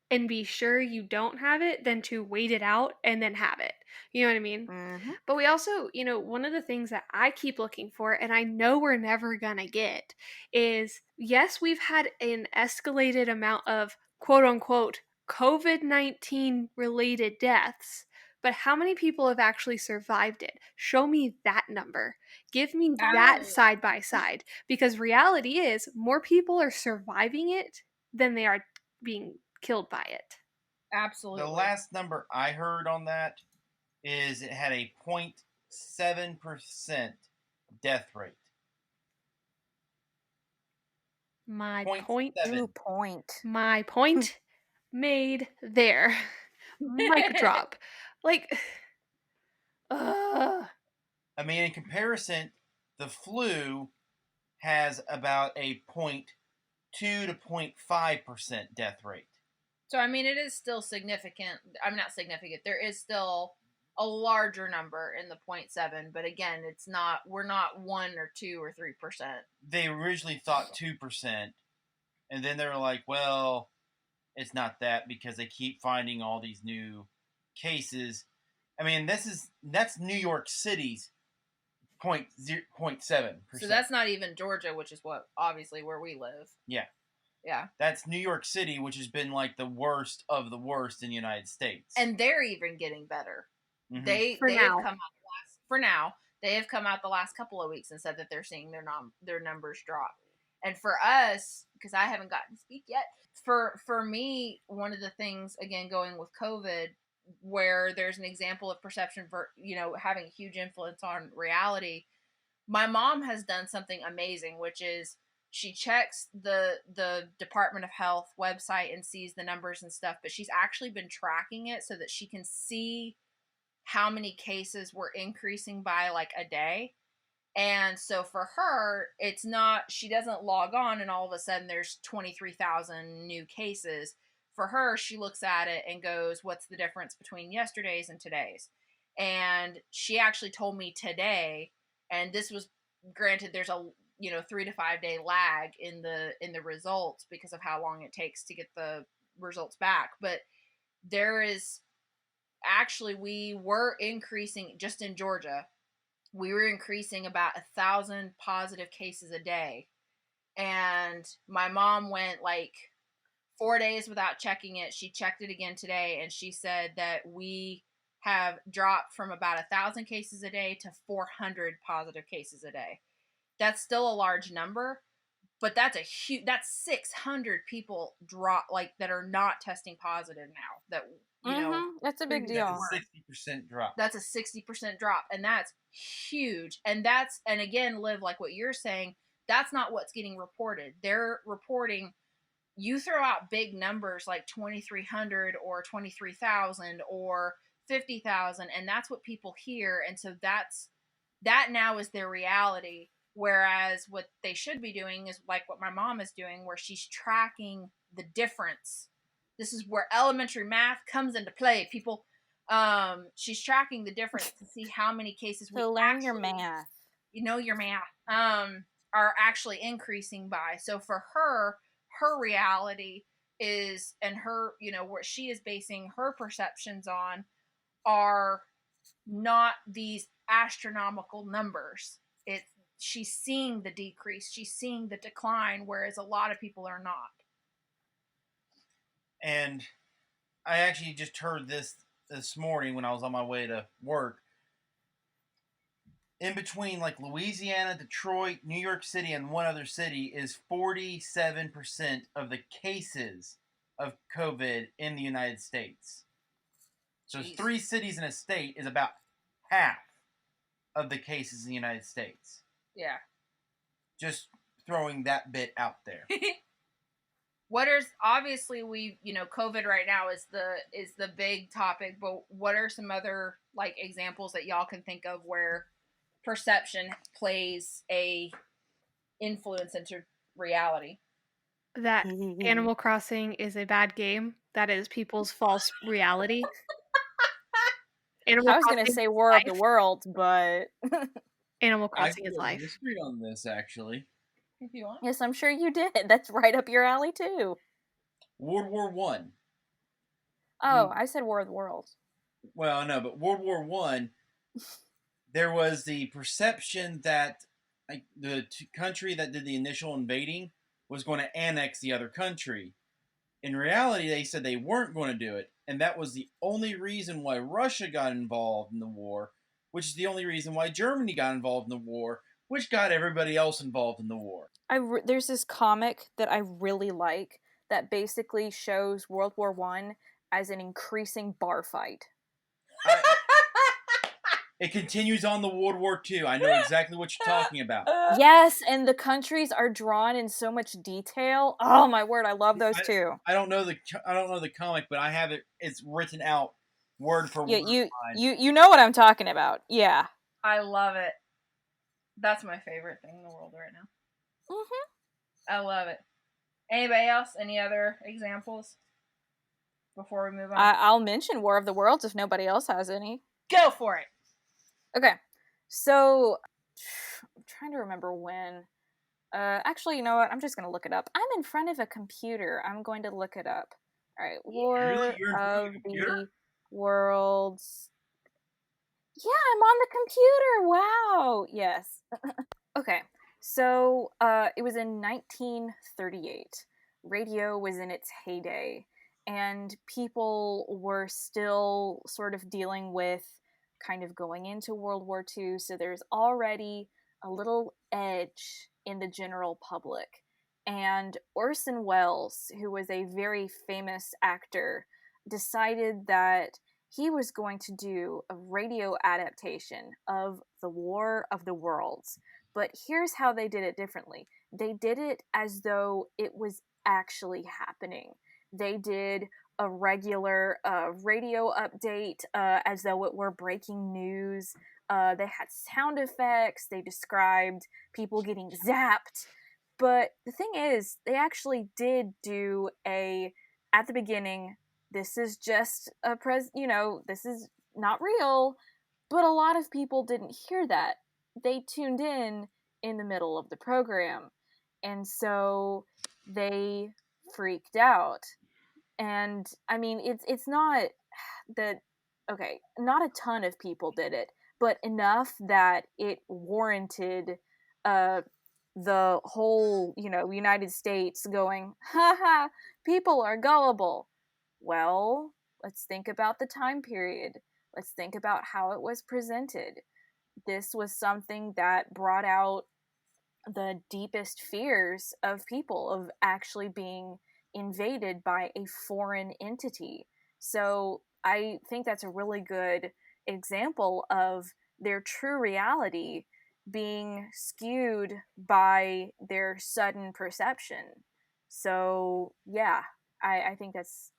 and be sure you don't have it than to wait it out and then have it. You know what I mean? Mm-hmm. But we also, one of the things that I keep looking for, and I know we're never gonna get, is yes, we've had an escalated amount of quote unquote COVID-19 related deaths, but how many people have actually survived it? Show me that number. Give me that side by side. Because reality is more people are surviving it than they are being killed by it. Absolutely. The last number I heard on that is it had a 0.7% death rate. My 0.7. Ooh, point. my point made there. Mic drop. Like, ugh. I mean, in comparison, the flu has about a 0.2 to 0.5% death rate. So, I mean, it is still significant. I'm not significant. There is still a larger number in the 0.7, but again, it's not, we're not 1 or 2 or 3%. They originally thought 2%, and then they were like, well, it's not that because they keep finding all these new cases. I mean, that's New York City's 0.7%. So that's not even Georgia, which is what obviously where we live. Yeah. Yeah. That's New York City, which has been like the worst of the worst in the United States. And they're even getting better. Mhm. They've now. come out for now. They have come out the last couple of weeks and said that they're seeing their numbers drop. And for us, because I haven't gotten to speak yet, for me, one of the things, again, going with COVID, where there's an example of perception for, having a huge influence on reality, my mom has done something amazing, which is she checks the Department of Health website and sees the numbers and stuff, but she's actually been tracking it so that she can see how many cases were increasing by like a day. And so for her, it's not, she doesn't log on and all of a sudden there's 23,000 new cases. For her, she looks at it and goes, what's the difference between yesterday's and today's? And she actually told me today, and this was granted, there's a 3 to 5 day lag in the results because of how long it takes to get the results back. But there is actually, we were increasing just in Georgia. We were increasing about 1,000 positive cases a day. And my mom went like 4 days without checking it. She checked it again today, and she said that we have dropped from about 1,000 cases a day to 400 positive cases a day. That's still a large number, but that's that's 600 people that are not testing positive now. That That's a big deal. That's a 60% drop. That's a 60% drop, and that's huge. And again, Liv, like what you're saying, that's not what's getting reported. They're reporting, you throw out big numbers like 2,300 or 23,000 or 50,000, and that's what people hear. And so that now is their reality. Whereas what they should be doing is like what my mom is doing, where she's tracking the difference. This is where elementary math comes into play, people. She's tracking the difference to see how many cases So learn your math. Your math. Are actually increasing by. So for her reality is, and her, what she is basing her perceptions on are not these astronomical numbers. She's seeing the decrease, she's seeing the decline, whereas a lot of people are not. And I actually just heard this morning when I was on my way to work. In between like Louisiana, Detroit, New York City, and one other city is 47% of the cases of COVID in the United States. So Jeez. 3 cities in a state is about half of the cases in the United States. Yeah. Just throwing that bit out there. Obviously COVID right now is the big topic, but what are some other like examples that y'all can think of where perception plays a influence into reality? That Animal Crossing is a bad game. That is people's false reality. I was going to say War of the Worlds, but Animal Crossing is life. I disagree on this, actually. If you want. Yes, I'm sure you did. That's right up your alley, too. World War One. Oh, I said War of the Worlds. Well, no, but World War One, there was the perception that the country that did the initial invading was going to annex the other country. In reality, they said they weren't going to do it, and that was the only reason why Russia got involved in the war, which is the only reason why Germany got involved in the war, which got everybody else involved in the war. There's this comic that I really like that basically shows World War I as an increasing bar fight. It continues on the World War II. I know exactly what you're talking about. Yes, and the countries are drawn in so much detail. Oh my word, I love those too. I don't know the comic, but I have it. It's written out word for Yeah, word. you know what I'm talking about. Yeah. I love it. That's my favorite thing in the world right now. Mhm. I love it. Anybody else? Any other examples before we move on? I'll mention War of the Worlds if nobody else has any. Go for it. Okay. So I'm trying to remember when. Actually, you know what? I'm just going to look it up. I'm in front of a computer. I'm going to look it up. All right. War Really? You're in front of of a computer? the Worlds. Yeah, I'm on the computer. Wow. Yes. Okay. So, it was in 1938. Radio was in its heyday, and people were still sort of dealing with kind of going into World War II, so there's already a little edge in the general public. And Orson Welles, who was a very famous actor, decided that he was going to do a radio adaptation of The War of the Worlds. But here's how they did it differently. They did it as though it was actually happening. They did a regular radio update as though it were breaking news. They had sound effects. They described people getting zapped. But the thing is, they actually did do at the beginning, this is just this is not real. But a lot of people didn't hear that. They tuned in the middle of the program. And so they freaked out. And I mean, it's not that okay, not a ton of people did it, but enough that it warranted uh the whole, United States going, haha, people are gullible. Well, let's think about the time period. Let's think about how it was presented. This was something that brought out the deepest fears of people of actually being invaded by a foreign entity. So I think that's a really good example of their true reality being skewed by their sudden perception. So yeah, I think that's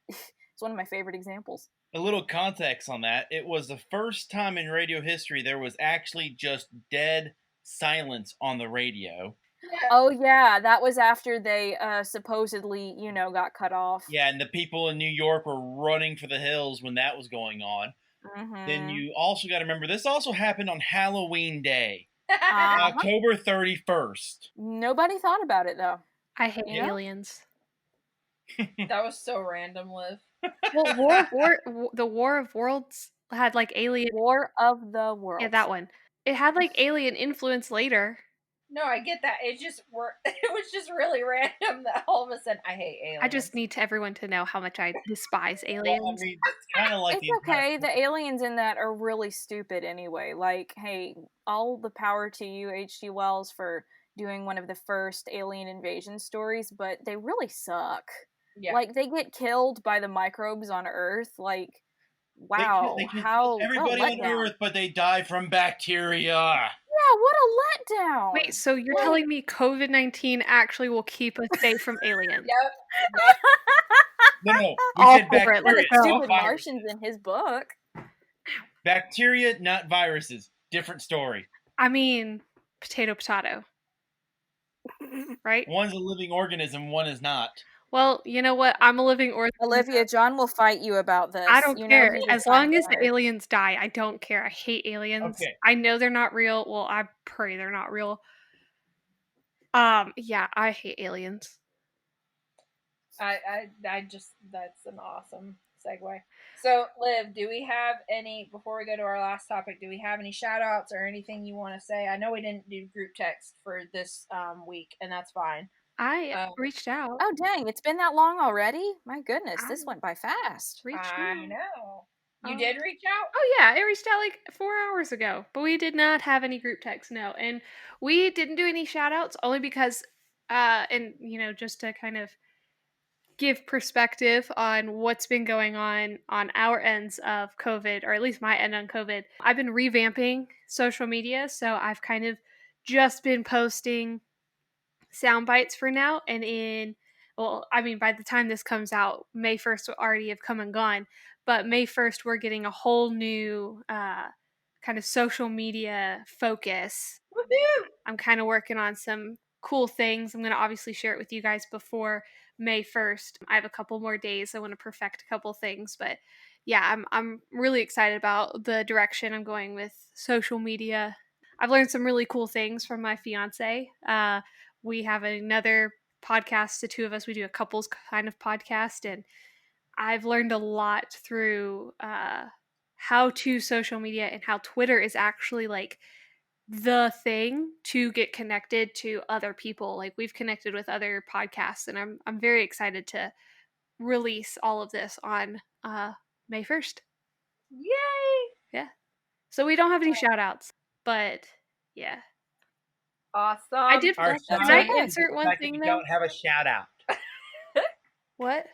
it's one of my favorite examples. A little context on that. It was the first time in radio history there was actually just dead silence on the radio. Yeah. Oh yeah, that was after they supposedly, got cut off. Yeah, and the people in New York were running for the hills when that was going on. Mm-hmm. Then you also got to remember this also happened on Halloween Day, Uh-huh. October 31st. Nobody thought about it though. I hate You know? aliens. That was so random, Liv. Well, the War of Worlds had like alien. War of the Worlds. Yeah, that one. It had like alien influence later. No, I get that. It was just really random that all of a sudden I hate aliens. I just need everyone to know how much I despise aliens. Well, I mean, it's kind of like It's okay. The aliens in that are really stupid anyway. Like, hey, all the power to you, H.G. Wells, for doing one of the first alien invasion stories, but they really suck. Yeah. Like, they get killed by the microbes on Earth. Like, wow, they how everybody what a on letdown. Earth, but they die from bacteria. Yeah, what a letdown. Wait, so you're telling me COVID-19 actually will keep us safe from aliens? Yep. No, we All said over it, bacteria. let's The go. stupid not Martians in his book. Bacteria, not viruses. Different story. I mean, potato. Right? One's a living organism, one is not. Well, you know what? I'm a living organism. Olivia, John will fight you about this. I don't care. he's a As long as science the aliens die, I don't care. I hate aliens. Okay. I know they're not real. Well, I pray they're not real. Yeah, I hate aliens. I just that's an awesome segue. So, Liv, do we have any before we go to our last topic? Do we have any shout outs or anything you want to say? I know we didn't do group text for this week, and that's fine. I reached out. Oh dang, it's been that long already? My goodness, this went by fast. I know. You did reach out? Oh yeah, I reached out like 4 hours ago, but we did not have any group text, no. And we didn't do any shout outs only because and just to kind of give perspective on what's been going on our ends of COVID, or at least my end on COVID. I've been revamping social media, so I've kind of just been posting sound bites for now. And well, I mean, by the time this comes out, May 1st will already have come and gone. But May 1st, we're getting a whole new kind of social media focus. Woohoo! I'm kind of working on some cool things. I'm going to obviously share it with you guys before May 1st. I have a couple more days. I want to perfect a couple things, but yeah, I'm really excited about the direction I'm going with social media. I've learned some really cool things from my fiance. We have another podcast, the two of us. We do a couples kind of podcast, and I've learned a lot through how to social media and how Twitter is actually like the thing to get connected to other people. Like we've connected with other podcasts, and I'm very excited to release all of this on May 1st. Yay! Yeah. So we don't have any shout outs, but yeah. Awesome. I did. Our Can shout I out is insert the one fact that thing we though? don't have a shout out. What?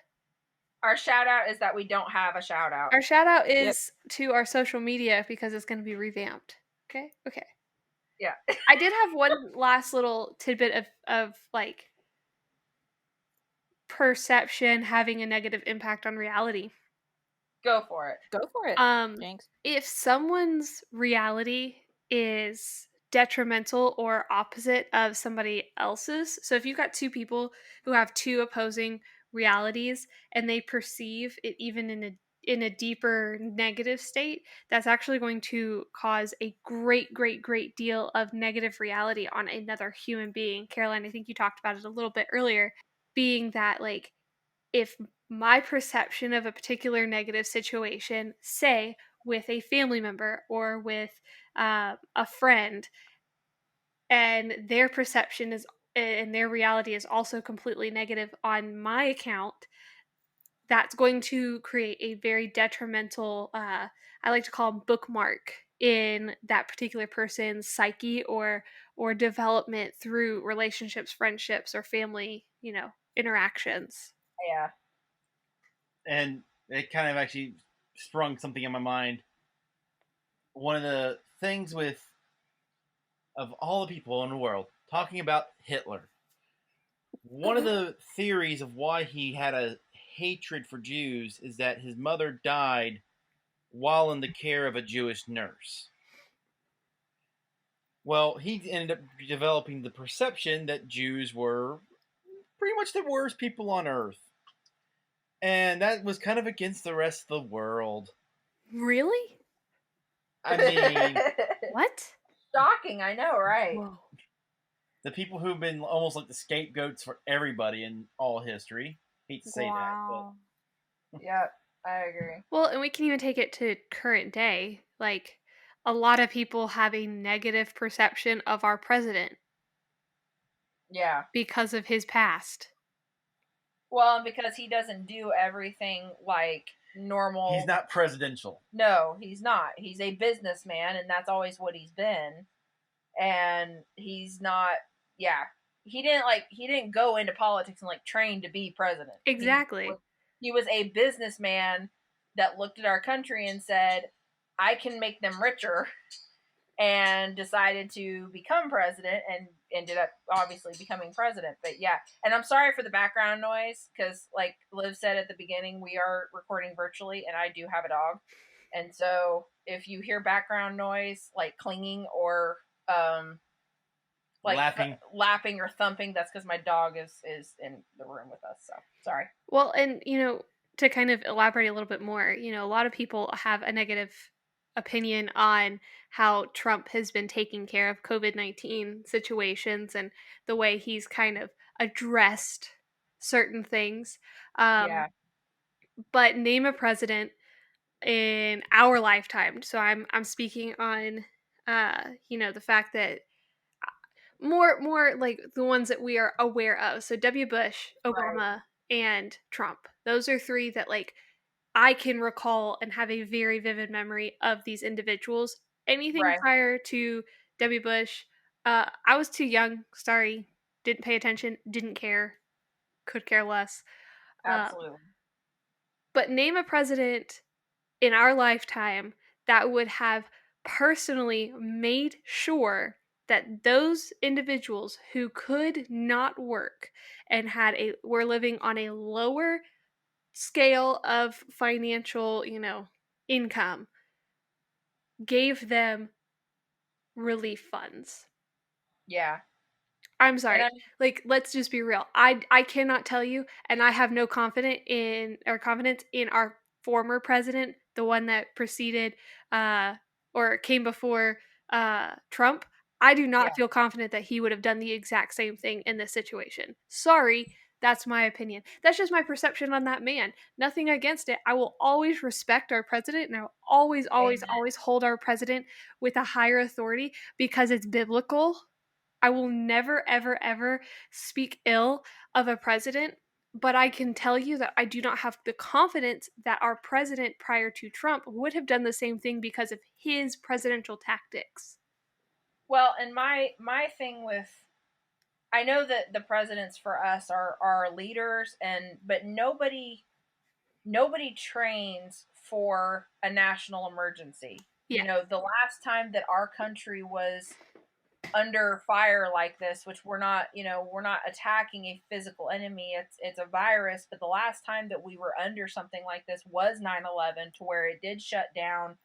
Our shout out is that we don't have a shout out. Our shout out is to our social media because it's going to be revamped. Okay. Okay. Yeah. I did have one last little tidbit of like perception having a negative impact on reality. Go for it. Go for it, Jinx. If someone's reality is detrimental or opposite of somebody else's, so if you've got two people who have two opposing realities and they perceive it even in a deeper negative state, that's actually going to cause a great deal of negative reality on another human being. Caroline, I think you talked about it a little bit earlier, being that like if my perception of a particular negative situation, say with a family member or with a friend, and their perception is and their reality is also completely negative on my account, that's going to create a very detrimental, I like to call them bookmark in that particular person's psyche or development through relationships, friendships, or family, interactions. Yeah. And it kind of actually sprung something in my mind. One of the things of all the people in the world, talking about Hitler, one of the theories of why he had a hatred for Jews is that his mother died while in the care of a Jewish nurse. Well, he ended up developing the perception that Jews were pretty much the worst people on earth. And that was kind of against the rest of the world. Really? I mean, What? Shocking, I know, right? Whoa. the people who've been almost like the scapegoats for everybody in all history. Hate to say Wow. Yeah, I agree. Well, and we can even take it to current day. Like, a lot of people have a negative perception of our president Yeah. because of his past. Well, and because he doesn't do everything like normal. but he's not presidential. No, he's not. He's a businessman, and that's always what he's been. And he's not. Yeah, he didn't go into politics and like train to be president. Exactly. He was a businessman that looked at our country and said, "I can make them richer," and decided to become president and ended up obviously becoming president. But yeah, and I'm sorry for the background noise because, like Liv said at the beginning, we are recording virtually, and I do have a dog, and so if you hear background noise like clinging or like lapping or thumping, that's because my dog is in the room with us. So sorry. Well, and to kind of elaborate a little bit more, a lot of people have a negative opinion on how Trump has been taking care of COVID-19 situations and the way he's kind of addressed certain things. Yeah. But name a president in our lifetime. So I'm speaking on the fact that more like the ones that we are aware of. So W. Bush, Obama, Right. and Trump. Those are three that like I can recall and have a very vivid memory of these individuals. Anything Right. prior to W. Bush, I was too young. Sorry, didn't pay attention, didn't care, could care less. Absolutely. But name a president in our lifetime that would have personally made sure that those individuals who could not work and were living on a lower scale of financial, income, gave them relief funds. Yeah. I'm And sorry. Like, let's just be real. I cannot tell you, and I have no confidence in our former president, the one that preceded or came before Trump. I do yeah. not feel confident that he would have done the exact same thing in this situation. Sorry, that's my opinion. That's just my perception on that man. Nothing against it. I will always respect our president, and I will always, always, Amen. always hold our president with a higher authority because it's biblical. I will never, ever, ever speak ill of a president, but I can tell you that I do not have the confidence that our president prior to Trump would have done the same thing because of his presidential tactics. Well, and my thing with, I know that the presidents for us are leaders, but nobody trains for a national emergency. Yeah, The last time that our country was under fire like this, which we're not attacking a physical enemy, it's a virus, but the last time that we were under something like this was 9/11, to where it did shut down,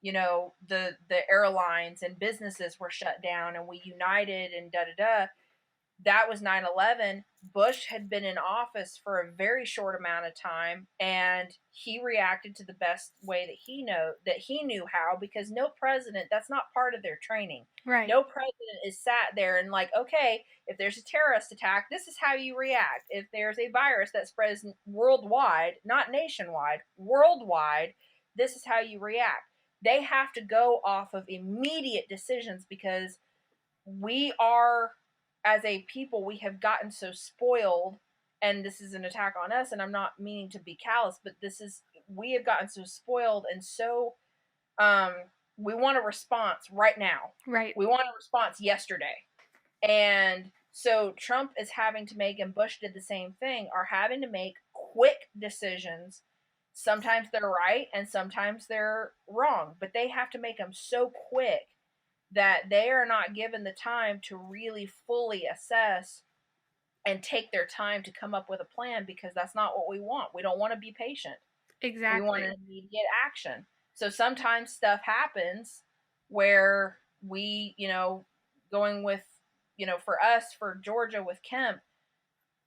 the airlines, and businesses were shut down, and we united, and da da da. That was 9/11. Bush had been in office for a very short amount of time, and he reacted to the best way that he knew how, because no president, that's not part of their training. right. No president is sat there and like, okay, if there's a terrorist attack, this is how you react. If there's a virus that spreads worldwide, not nationwide, worldwide, this is how you react. They have to go off of immediate decisions, because we are, as a people, we have gotten so spoiled, and this is an attack on us, and I'm not meaning to be callous, but we have gotten so spoiled, and so um we want a response right now. Right. We want a response yesterday. And so Trump is having to make, and Bush did the same thing, are having to make quick decisions. Sometimes they're right and sometimes they're wrong, but they have to make them so quick that they are not given the time to really fully assess and take their time to come up with a plan, because that's not what we want. We don't want to be patient. We want Exactly. an immediate action. So sometimes stuff happens where going with, for us, for Georgia with Kemp,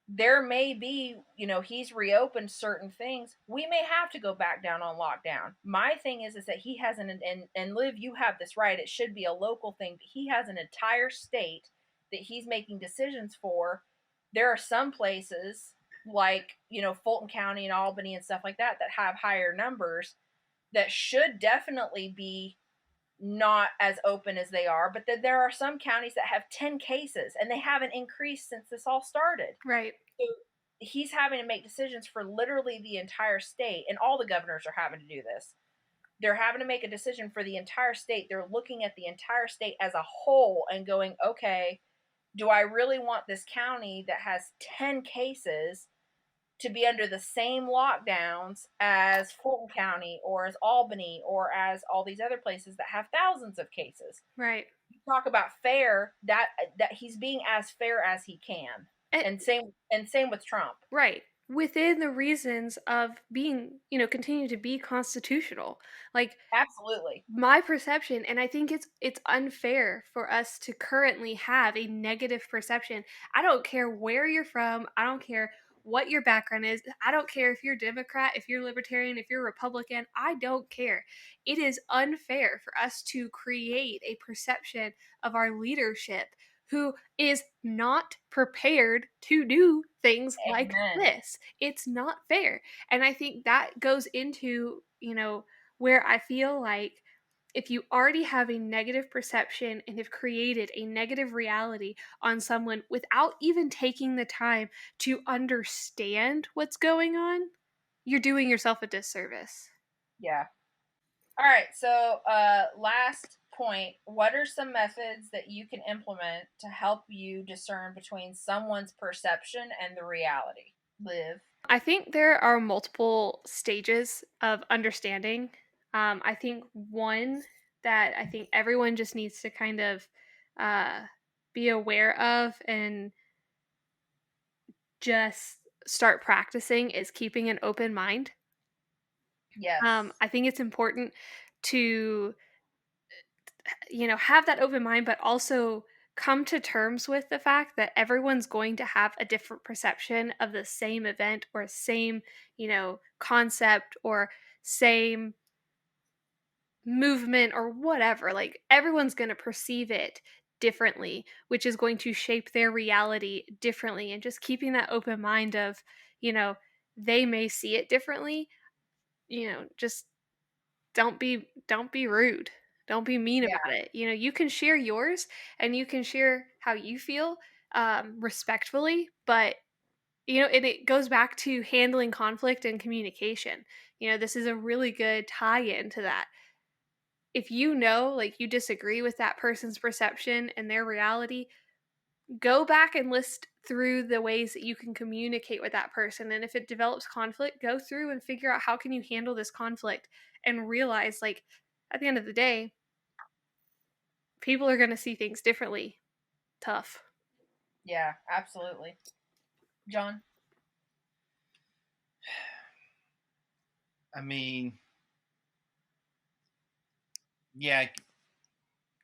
there may be, he's reopened certain things. We may have to go back down on lockdown. My thing is that he has and Liv, you have this right. It should be a local thing, but he has an entire state that he's making decisions for. There are some places like, Fulton County and Albany and stuff like that have higher numbers, that should definitely be not as open as they are, but then there are some counties that have 10 cases and they haven't increased since this all started. Right. So he's having to make decisions for literally the entire state, and all the governors are having to do this. They're having to make a decision for the entire state. They're looking at the entire state as a whole and going, okay, do I really want this county that has 10 cases to be under the same lockdowns as Fulton County or as Albany or as all these other places that have thousands of cases? Right. You talk about fair, that he's being as fair as he can. And same with Trump. Right. Within the reasons of being, continue to be constitutional. Like, Absolutely. my perception, and I think it's unfair for us to currently have a negative perception. I don't care where you're from. I don't care what your background is. I don't care if you're Democrat, if you're Libertarian, if you're Republican. I don't care. It is unfair for us to create a perception of our leadership who is not prepared to do things like Amen. this. It's not fair. And I think that goes into, where I feel like if you already have a negative perception and have created a negative reality on someone without even taking the time to understand what's going on, you're doing yourself a disservice. Yeah. All right. So, last point. What are some methods that you can implement to help you discern between someone's perception and the reality? Liv. I think there are multiple stages of understanding. I think one that I think everyone just needs to kind of uh, be aware of and just start practicing is keeping an open mind. Yes. I think it's important to, have that open mind, but also come to terms with the fact that everyone's going to have a different perception of the same event or same, concept or same movement or whatever. Like everyone's going to perceive it differently, which is going to shape their reality differently. And just keeping that open mind of, you know, they may see it differently, just don't be rude. Don't be mean Yeah. about it. You can share yours and you can share how you feel respectfully, but it goes back to handling conflict and communication. This is a really good tie-in to that. If like you disagree with that person's perception and their reality, go back and list through the ways that you can communicate with that person, and if it develops conflict, go through and figure out how can you handle this conflict, and realize, like, at the end of the day, people are going to see things differently. Tough. Yeah, absolutely. John? I mean, yeah.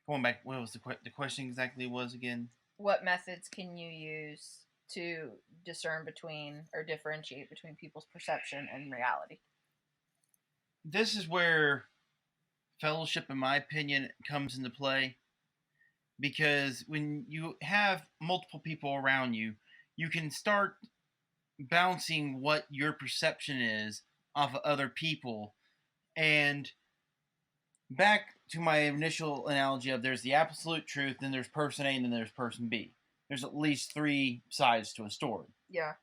Going back, what was the question exactly was again? What methods can you use to discern between or differentiate between people's perception and reality? This is where fellowship, in my opinion, comes into play, because when you have multiple people around you, you can start bouncing what your perception is off of other people. And back to my initial analogy of there's the absolute truth, then there's person A, and then there's person B. There's at least three sides to a story. Yeah.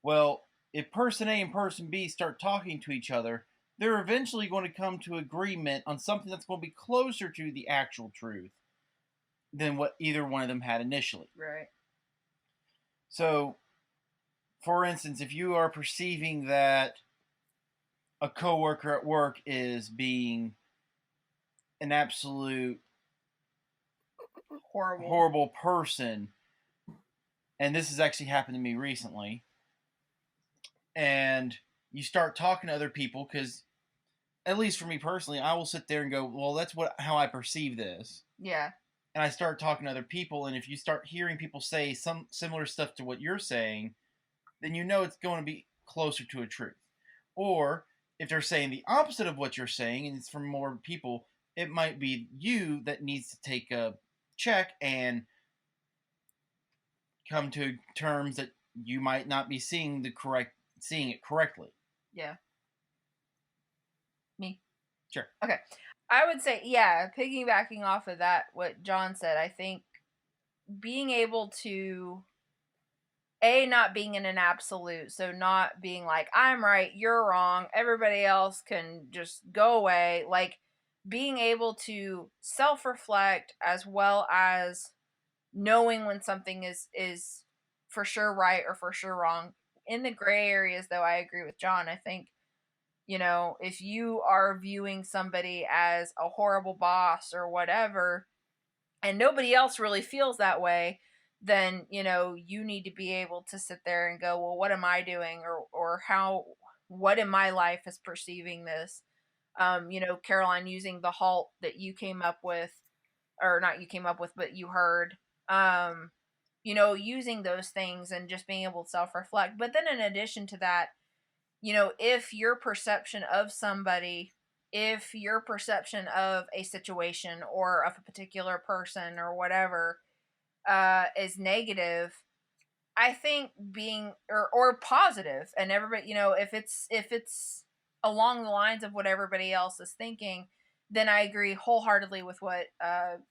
Well, if person A and person B start talking to each other, they're eventually going to come to agreement on something that's going to be closer to the actual truth than what either one of them had initially. Right. So, for instance, if you are perceiving that a coworker at work is being an absolute horrible person, and this has actually happened to me recently, and you start talking to other people, because at least for me personally, I will sit there and go, well, that's how I perceive this. Yeah. And I start talking to other people, and if you start hearing people say some similar stuff to what you're saying, then you know it's going to be closer to a truth. Or if they're saying the opposite of what you're saying, and it's from more people, it might be you that needs to take a check and come to terms that you might not be seeing it correctly. Yeah. Me? Sure. Okay. I would say, yeah, piggybacking off of that, what John said, I think being able to, not being in an absolute, so not being like, I'm right, you're wrong, everybody else can just go away. Like, being able to self-reflect as well as knowing when something is for sure right or for sure wrong. In the gray areas, though, I agree with John. I think, if you are viewing somebody as a horrible boss or whatever, and nobody else really feels that way, then, you need to be able to sit there and go, well, what am I doing? Or what in my life is perceiving this? Caroline, using the halt that you came up with, or not you came up with, but you heard, using those things and just being able to self-reflect. But then in addition to that, if your perception of somebody, if your perception of a situation or of a particular person or whatever is negative, I think being or positive, and everybody, if it's along the lines of what everybody else is thinking, then I agree wholeheartedly with what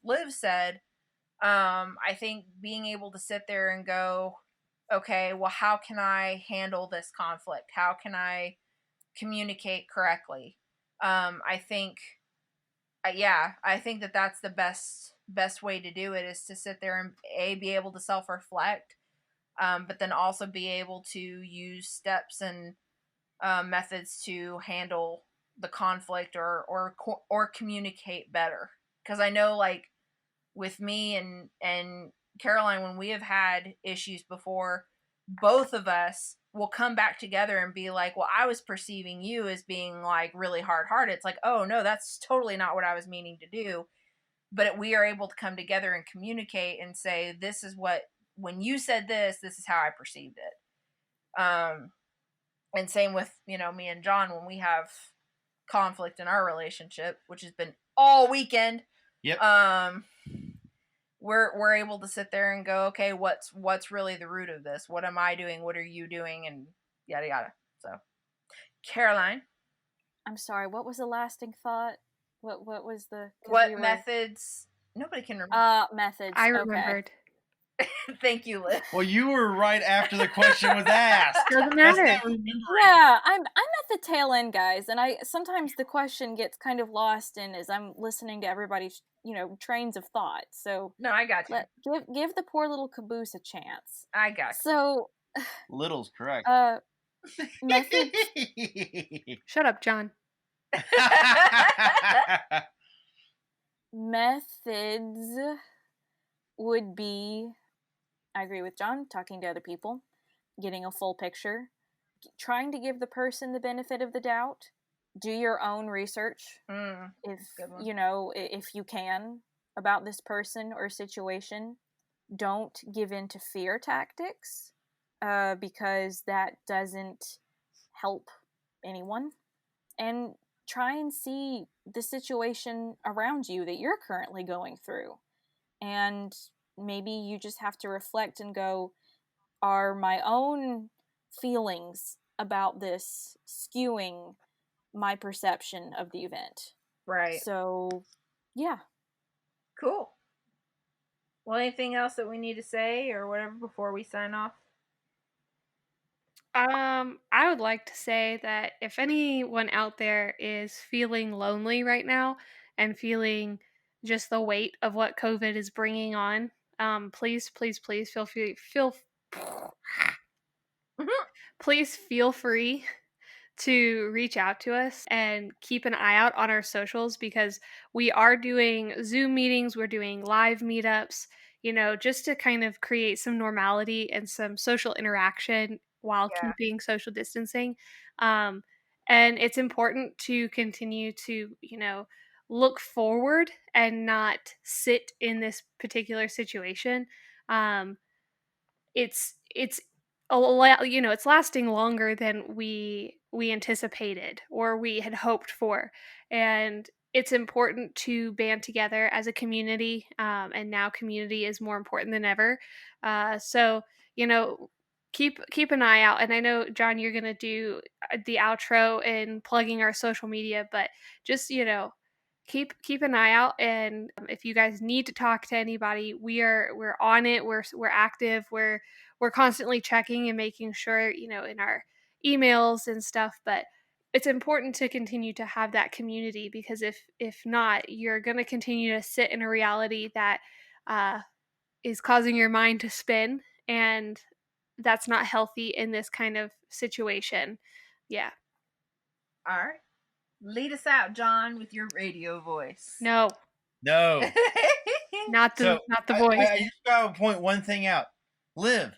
Liv said. I think being able to sit there and go, okay, well, how can I handle this conflict? How can I communicate correctly? I think, I think that that's the best way to do it, is to sit there and be able to self reflect, but then also be able to use steps and methods to handle the conflict or communicate better. Because I know, like, with me and Caroline, when we have had issues before, both of us will come back together and be like, well, I was perceiving you as being like really hard-hearted. It's like, oh no, that's totally not what I was meaning to do. But we are able to come together and communicate and say, this is what, when you said this is how I perceived it. And same with, me and John, when we have conflict in our relationship, which has been all weekend. Yep. We're able to sit there and go, okay, what's really the root of this? What am I doing? What are you doing? And yada yada. So, Caroline, I'm sorry, what was the lasting thought? What was the... what methods? Nobody can remember. Methods. I Okay. remembered. Thank you, Liz. Well, you were right after the question was asked. Doesn't That's matter. not remembering. Yeah, I'm at the tail end, guys, and I sometimes the question gets kind of lost in as I'm listening to everybody's trains of thought. So No, I got you. give the poor little caboose a chance. I got you. So Little's correct. methods. Shut up, John. Methods would be, I agree with John, talking to other people, getting a full picture, trying to give the person the benefit of the doubt, do your own research if if you can about this person or situation. Don't give in to fear tactics because that doesn't help anyone. And try and see the situation around you that you're currently going through. And maybe you just have to reflect and go, are my own feelings about this skewing my perception of the event? Right. So, yeah. Cool. Well, anything else that we need to say or whatever before we sign off? I would like to say that if anyone out there is feeling lonely right now and feeling just the weight of what COVID is bringing on, please, please, please please feel free to reach out to us and keep an eye out on our socials, because we are doing Zoom meetings, we're doing live meetups, just to kind of create some normality and some social interaction while keeping social distancing. And it's important to continue to, look forward and not sit in this particular situation. It's it's lasting longer than we anticipated or we had hoped for, and it's important to band together as a community, and now community is more important than ever. So keep an eye out. And I know, John, you're gonna do the outro and plugging our social media, but just keep an eye out. And if you guys need to talk to anybody, we're on it. We're active. We're constantly checking and making sure, in our emails and stuff. But it's important to continue to have that community, because if not, you're going to continue to sit in a reality that is causing your mind to spin, and that's not healthy in this kind of situation. Yeah. All right. Lead us out, John, with your radio voice. No. Not the voice. I just gotta point one thing out. Liv,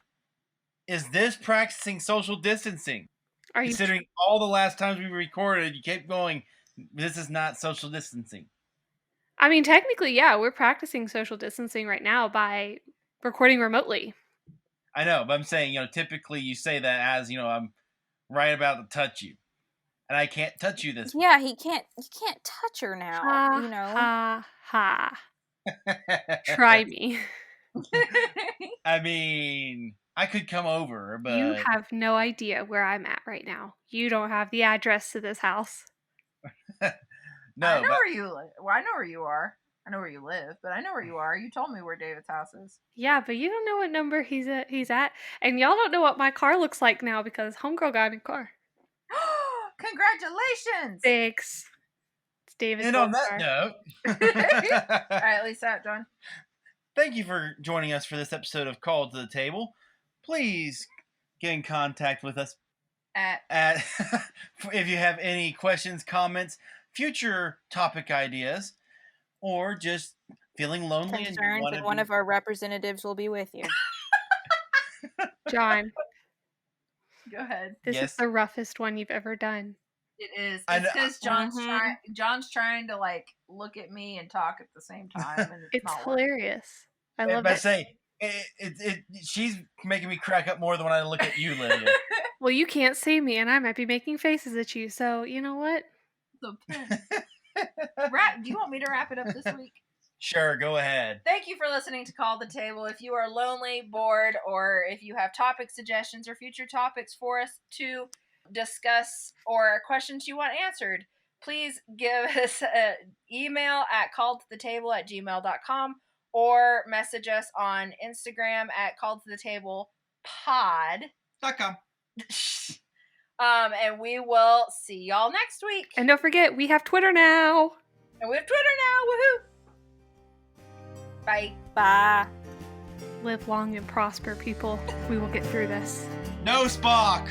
is this practicing social distancing? Are you Considering all the last times we recorded, you kept going, this is not social distancing. I mean, technically, yeah, we're practicing social distancing right now by recording remotely. I know, but I'm saying, typically you say that as, I'm right about to touch you. And I can't touch you this Yeah, he can't touch her now, Ha, ha. Try me. I mean, I could come over, but... You have no idea where I'm at right now. You don't have the address to this house. No, I know where you live. Well, I know where you are. I know where you live, but I know where you are. You told me where David's house is. Yeah, but you don't know what number he's at. And y'all don't know what my car looks like now, because homegirl got a new car. Congratulations! Thanks. It's David's And on that car. note... All right, Lisa out, John. Thank you for joining us for this episode of Call to the Table. please get in contact with us At if you have any questions, comments, future topic ideas, or just feeling lonely and Concerns, want and to one be... of our representatives will be with you. John, go ahead. this Yes. is the roughest one you've ever done. It is. I It's know- because Mhm. John's trying to like look at me and talk at the same time, and it's, It's not working. hilarious. I love But it. say she's making me crack up more than when I look at you, Lydia. Well, you can't see me, and I might be making faces at you. So you know what? So, do you want me to wrap it up this week? Sure, go ahead. Thank you for listening to Call the Table. If you are lonely, bored, or if you have topic suggestions or future topics for us to discuss or questions you want answered, please give us an email at calledtothetable@gmail.com or message us on Instagram at calledtothetablepod. .com. And we will see y'all next week. And don't forget, we have Twitter now. And we have Twitter now. Woohoo! Bye. Bye. Live long and prosper, people. We will get through this. No Spock.